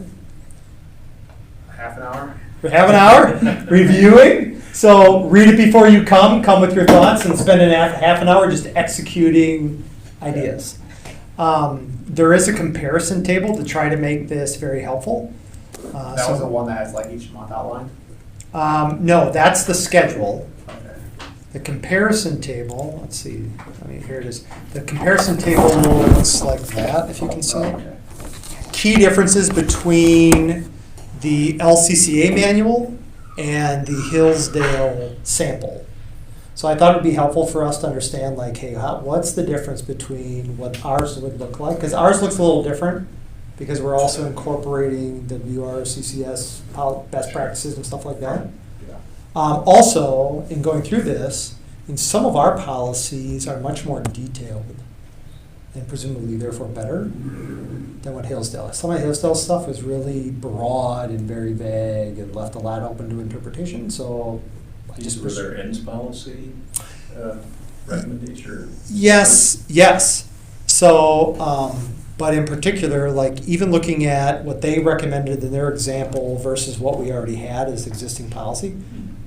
S2: Half an hour?
S1: Half an hour reviewing. So read it before you come with your thoughts, and spend half an hour just executing ideas. There is a comparison table to try to make this very helpful.
S2: That was the one that has like each month outlined?
S1: No, that's the schedule.
S2: Okay.
S1: The comparison table, let's see, here it is. The comparison table looks like that, if you can see it. Key differences between the LCCA manual and the Hillsdale sample. So I thought it would be helpful for us to understand, like, hey, what's the difference between what ours would look like? Because ours looks a little different, because we're also incorporating the WRCCS best practices and stuff like that. Also, in going through this, some of our policies are much more detailed and presumably therefore better than what Hillsdale is. Some of Hillsdale stuff was really broad and very vague and left a lot open to interpretation, so I
S9: These
S1: just...
S9: were their ends policy recommendation?
S1: Yes. So, but in particular, like even looking at what they recommended in their example versus what we already had as existing policy,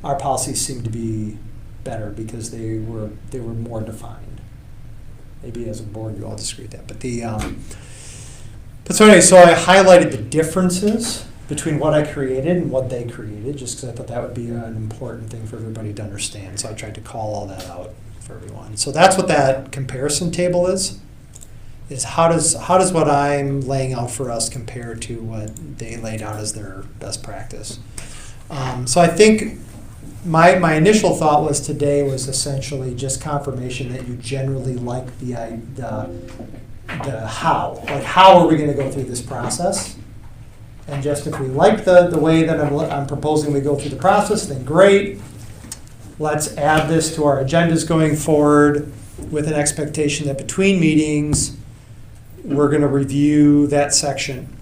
S1: our policies seemed to be better because they were more defined. Maybe as a board you all disagree with that, but so anyway, so I highlighted the differences between what I created and what they created, just because I thought that would be an important thing for everybody to understand. So I tried to call all that out for everyone. So that's what that comparison table is how does what I'm laying out for us compare to what they laid out as their best practice. So I think my initial thought was today was essentially just confirmation that you generally like the how. Like, how are we going to go through this process? And just if we like the way that I'm proposing we go through the process, then great. Let's add this to our agendas going forward with an expectation that between meetings, we're going to review that section.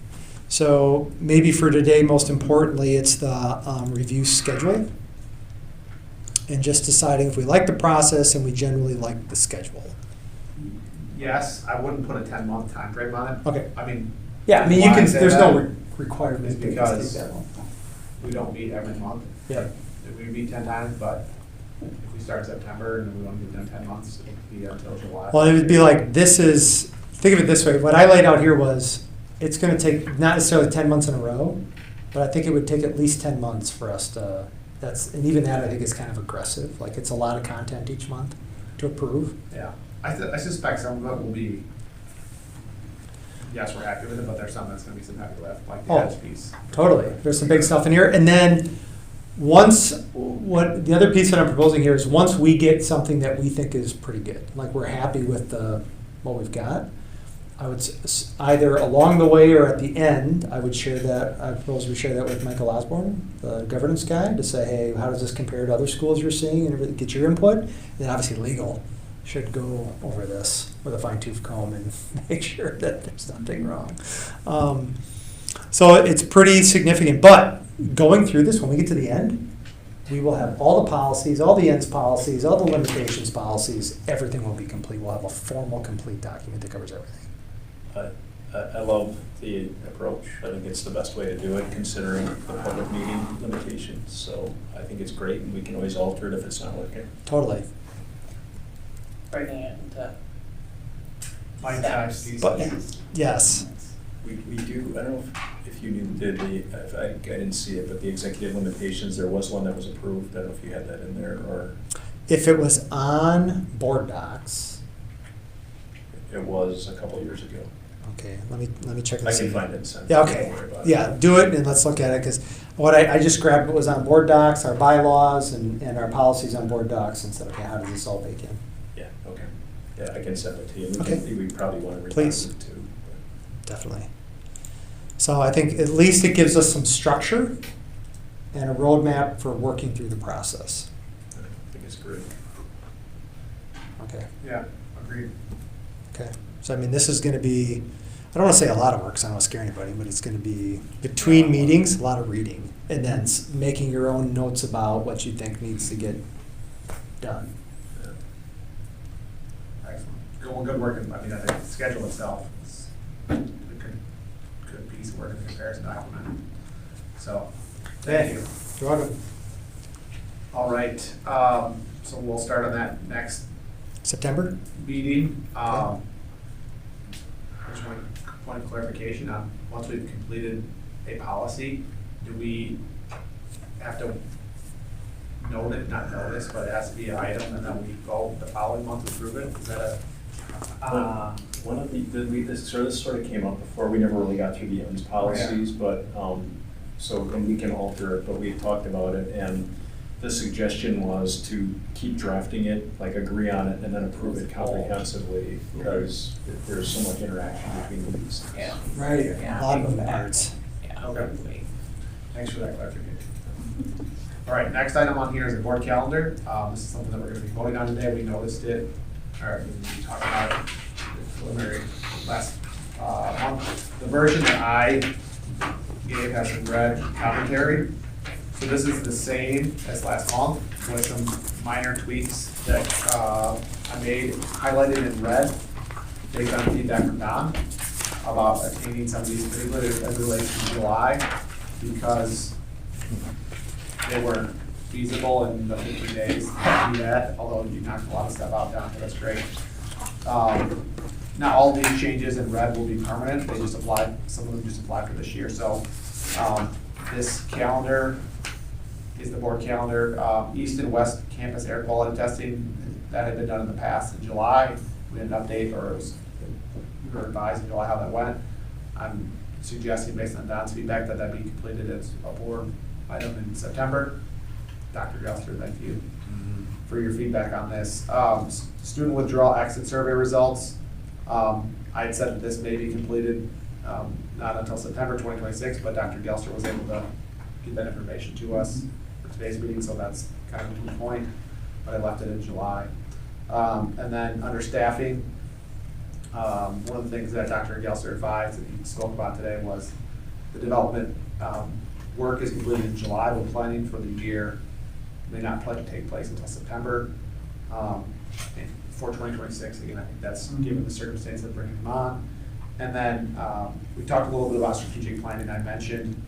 S1: So maybe for today, most importantly, it's the review schedule. And just deciding if we like the process and we generally like the schedule.
S2: yes, I wouldn't put a 10-month time frame on it.
S1: Okay.
S2: I mean,
S1: Yeah, I mean, you
S2: Why I
S1: can,
S2: say
S1: there's
S2: that
S1: no requirement
S2: is
S1: to take
S2: because-
S1: that long.
S2: we don't meet every month.
S1: Yeah.
S2: We meet 10 times, but if we start September and we want to get done 10 months, it would be until July.
S1: Well, it would be like, think of it this way, what I laid out here was, it's gonna take, not necessarily 10 months in a row, but I think it would take at least 10 months for us to, and even that I think is kind of aggressive, like, it's a lot of content each month to approve.
S2: Yeah, I suspect some of it will be, yes, we're happy with it, but there's some that's going to be some heavy lift, like the
S1: Oh.
S2: edge piece.
S1: Totally, there's some big stuff in here, and then, the other piece that I'm proposing here is, once we get something that we think is pretty good, like, we're happy with what we've got, I would either along the way or at the end, I propose we share that with Michael Osborne, the governance guy, to say, hey, how does this compare to other schools you're seeing, and everything, get your input. And then obviously legal should go over this with a fine tooth comb and make sure that there's nothing wrong. So it's pretty significant, but going through this, when we get to the end, we will have all the policies, all the ends policies, all the limitations policies, everything will be complete. We'll have a formal, complete document that covers everything.
S9: I love the approach. I think it's the best way to do it, considering the public meeting limitations. So I think it's great, and we can always alter it if it's not working.
S1: Totally.
S7: Breaking it into
S2: Bite-sized
S7: steps.
S2: pieces.
S1: But, yes.
S9: We do, I don't know if you did I didn't see it, but the executive limitations, there was one that was approved. I don't know if you had that in there, or
S1: If it was on board docs,
S9: it was a couple years ago.
S1: okay, let me check and
S9: I
S1: see.
S9: can find it and send it.
S1: Yeah,
S9: Don't
S1: okay,
S9: worry about it.
S1: yeah, do it and let's look at it, because what I just grabbed what was on board docs, our bylaws and our policies on board docs, and said, okay, how does this all bake in?
S9: Yeah, okay. Yeah, I can send it to you.
S1: Okay.
S9: We probably want to revise
S1: Please.
S9: it too.
S1: Definitely. So I think at least it gives us some structure and a roadmap for working through the process.
S9: I think it's great.
S1: Okay,
S2: Yeah, agreed.
S1: okay. So I mean, this is gonna be, I don't wanna say a lot of work, because I don't wanna scare anybody, but it's gonna be between meetings, a lot of reading, and then making your own notes about what you think needs to get done.
S2: Excellent. Good work. I mean, I think the schedule itself is a good piece of work in the comparison document. So, thank you.
S1: You're welcome.
S2: All right, so we'll start on that next
S1: September?
S2: meeting. Just one point of clarification on, once we've completed a policy, do we have to note it, not notice, but it has to be an item, and then we go the following month to approve it? Is that
S9: One of this sort of came up before. We never really got through the ends policies, but, and we can alter it, but we talked about it, and the suggestion was to keep drafting it, like agree on it, and then approve it comprehensively, because there's so much interaction between these.
S7: Yeah.
S1: Right,
S7: Yeah.
S1: a lot of moving parts.
S7: Yeah.
S2: Okay. Thanks for that clarification. All right, next item on here is the board calendar. This is something that we're gonna be voting on today. We noticed it, or we talked about it preliminary last month. The version that I gave has some red commentary. So this is the same as last month with some minor tweaks that I made, highlighted in red, based on feedback from Don about attaining some of these, particularly as it relates to July, because they weren't feasible in the 50 days to do that, although you knocked a lot of stuff out, Don, so that's great. Not all these changes in red will be permanent, they just apply, some of them just apply for this year, so this calendar is the board calendar. East and West campus air quality testing, that had been done in the past in July. We had an update, or we were advised in July how that went. I'm suggesting, based on Don's feedback, that that be completed as a board item in September. Dr. Gelster, thank you for your feedback on this. Student withdrawal exit survey results. I had said that this may be completed not until September 2026, but Dr. Gelster was able to get that information to us for today's meeting, so that's kind of a key point, but I left it in July. And then under staffing, one of the things that Dr. Gelster advised and he spoke about today was the development work is completed in July, but planning for the year may not take place until September. for 2026. Again, I think that's given the circumstance of bringing them on. And then we talked a little bit about strategic planning. I mentioned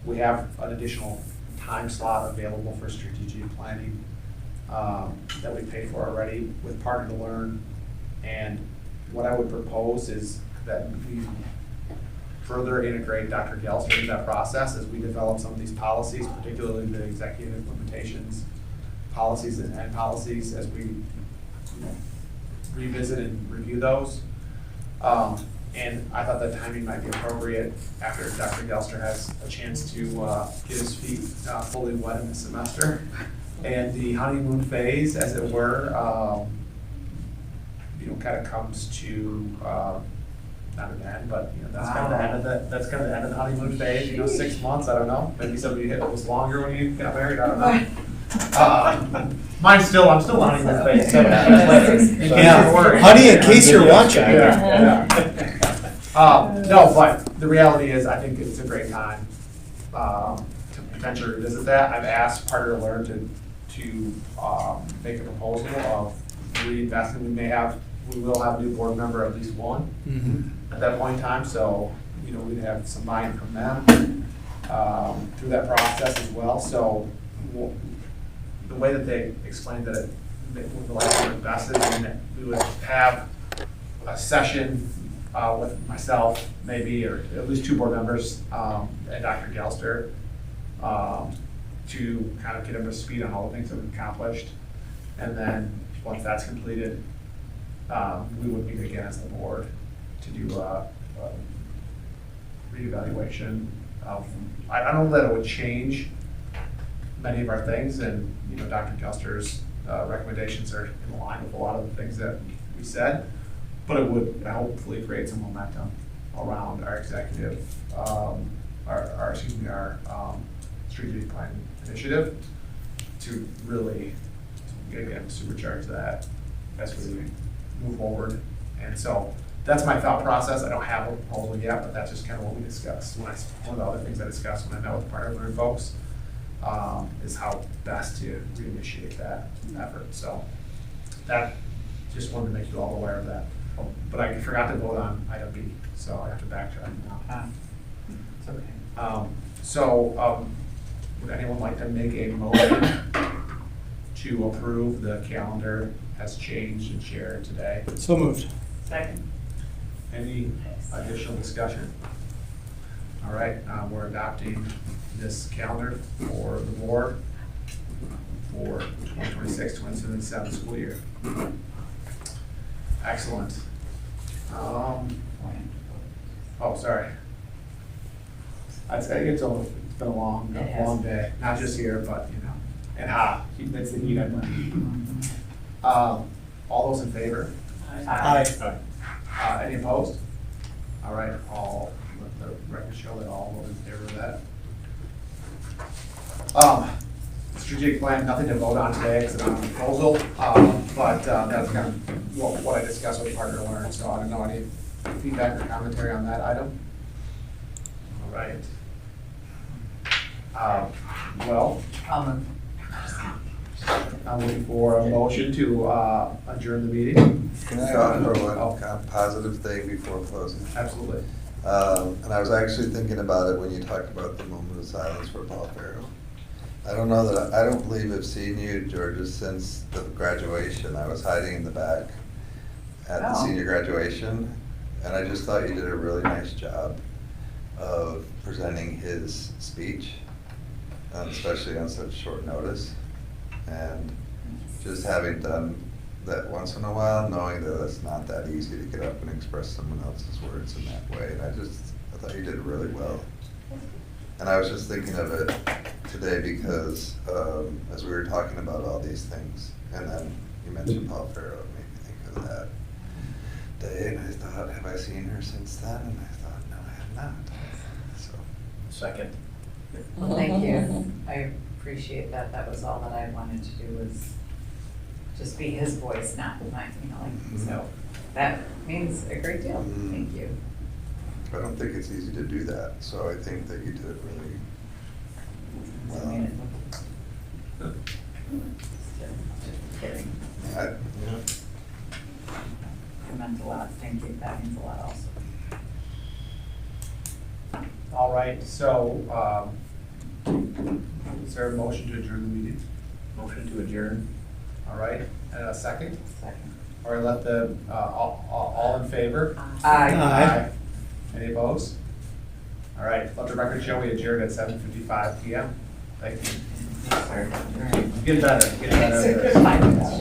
S2: we have an additional time slot available for strategic planning that we paid for already with Partner to Learn. And what I would propose is that we further integrate Dr. Gelster into that process as we develop some of these policies, particularly the executive implementations policies and policies as we revisit and review those. And I thought that timing might be appropriate after Dr. Gelster has a chance to get his feet fully wet in the semester. And the honeymoon phase, as it were, kind of comes to, not an end, but, that's kind of the end of the, that's kind of the end of the honeymoon phase, 6 months, I don't know. Maybe somebody it was longer when you got married, I don't know. I'm still on honeymoon phase. So
S1: Honey, in case you're watching.
S2: No, but the reality is, I think it's a great time to potentially revisit that. I've asked Partner to Learn to make a proposal of reinvesting. We will have a new board member, at least one, at that point in time. So, we'd have some buy-in from them through that process as well. So, the way that they explained that we would like to invest it, we would have a session with myself, maybe, or at least 2 board members, and Dr. Gelster, to kind of get them to speed on all the things that we've accomplished. And then, once that's completed, we would meet again as the board to do a reevaluation of, I don't know that it would change many of our things, and Dr. Gelster's recommendations are in line with a lot of the things that we said, but it would hopefully create some momentum around our executive, our strategic planning initiative to really, again, supercharge that as we move forward. And so that's my thought process. I don't have a proposal yet, but that's just kind of what we discussed. One of the other things I discussed when I met with Partner to Learn folks is how best to reinitiate that effort. So that, just wanted to make you all aware of that. But I forgot to vote on item B, so I have to backtrack now.
S6: It's okay.
S2: Would anyone like to make a motion to approve the calendar as changed and shared today?
S1: So moved.
S7: Second.
S2: Any additional discussion? All right, we're adopting this calendar for the board for 2026-2027 school year. Excellent. Oh, sorry. I'd say it's been a long day, not just here, but and hot. It's the heat, I believe. All those in favor?
S1: Aye.
S2: Any opposed? All right, I'll let the record show that all voted in favor of that. Strategic plan, nothing to vote on today because it's not a proposal, but that's kind of what I discussed with Partner to Learn. So I don't know any feedback or commentary on that item. All right. Well, I'm looking for a motion to adjourn the meeting.
S8: Can I offer one kind of positive thing before closing?
S2: Absolutely.
S8: And I was actually thinking about it when you talked about the moment of silence for Paul Farrell. I don't believe I've seen you, Georgia, since the graduation. I was hiding in the back at the senior graduation, and I just thought you did a really nice job of presenting his speech, especially on such short notice. And just having done that once in a while, knowing that it's not that easy to get up and express someone else's words in that way. And I thought you did it really well. And I was just thinking of it today because as we were talking about all these things, and then you mentioned Paul Farrell, it made me think of that day, and I thought, have I seen her since then? And I thought, no, I have not. So.
S9: Second.
S6: Well, thank you. I appreciate that. That was all that I wanted to do was just be his voice, not mine, so that means a great deal. Thank you.
S8: I don't think it's easy to do that, so I think that you did it really well.
S6: Just kidding.
S8: Yeah.
S6: meant a lot. Thank you, that means a lot also.
S2: All right, so, is there a motion to adjourn the meeting?
S9: Motion to adjourn.
S2: All right, and a second?
S6: Second.
S2: Or let the, all in favor?
S1: Aye.
S2: Any opposed? All right, let the record show we adjourned at 7:55 PM. Thank you. Get better, get better.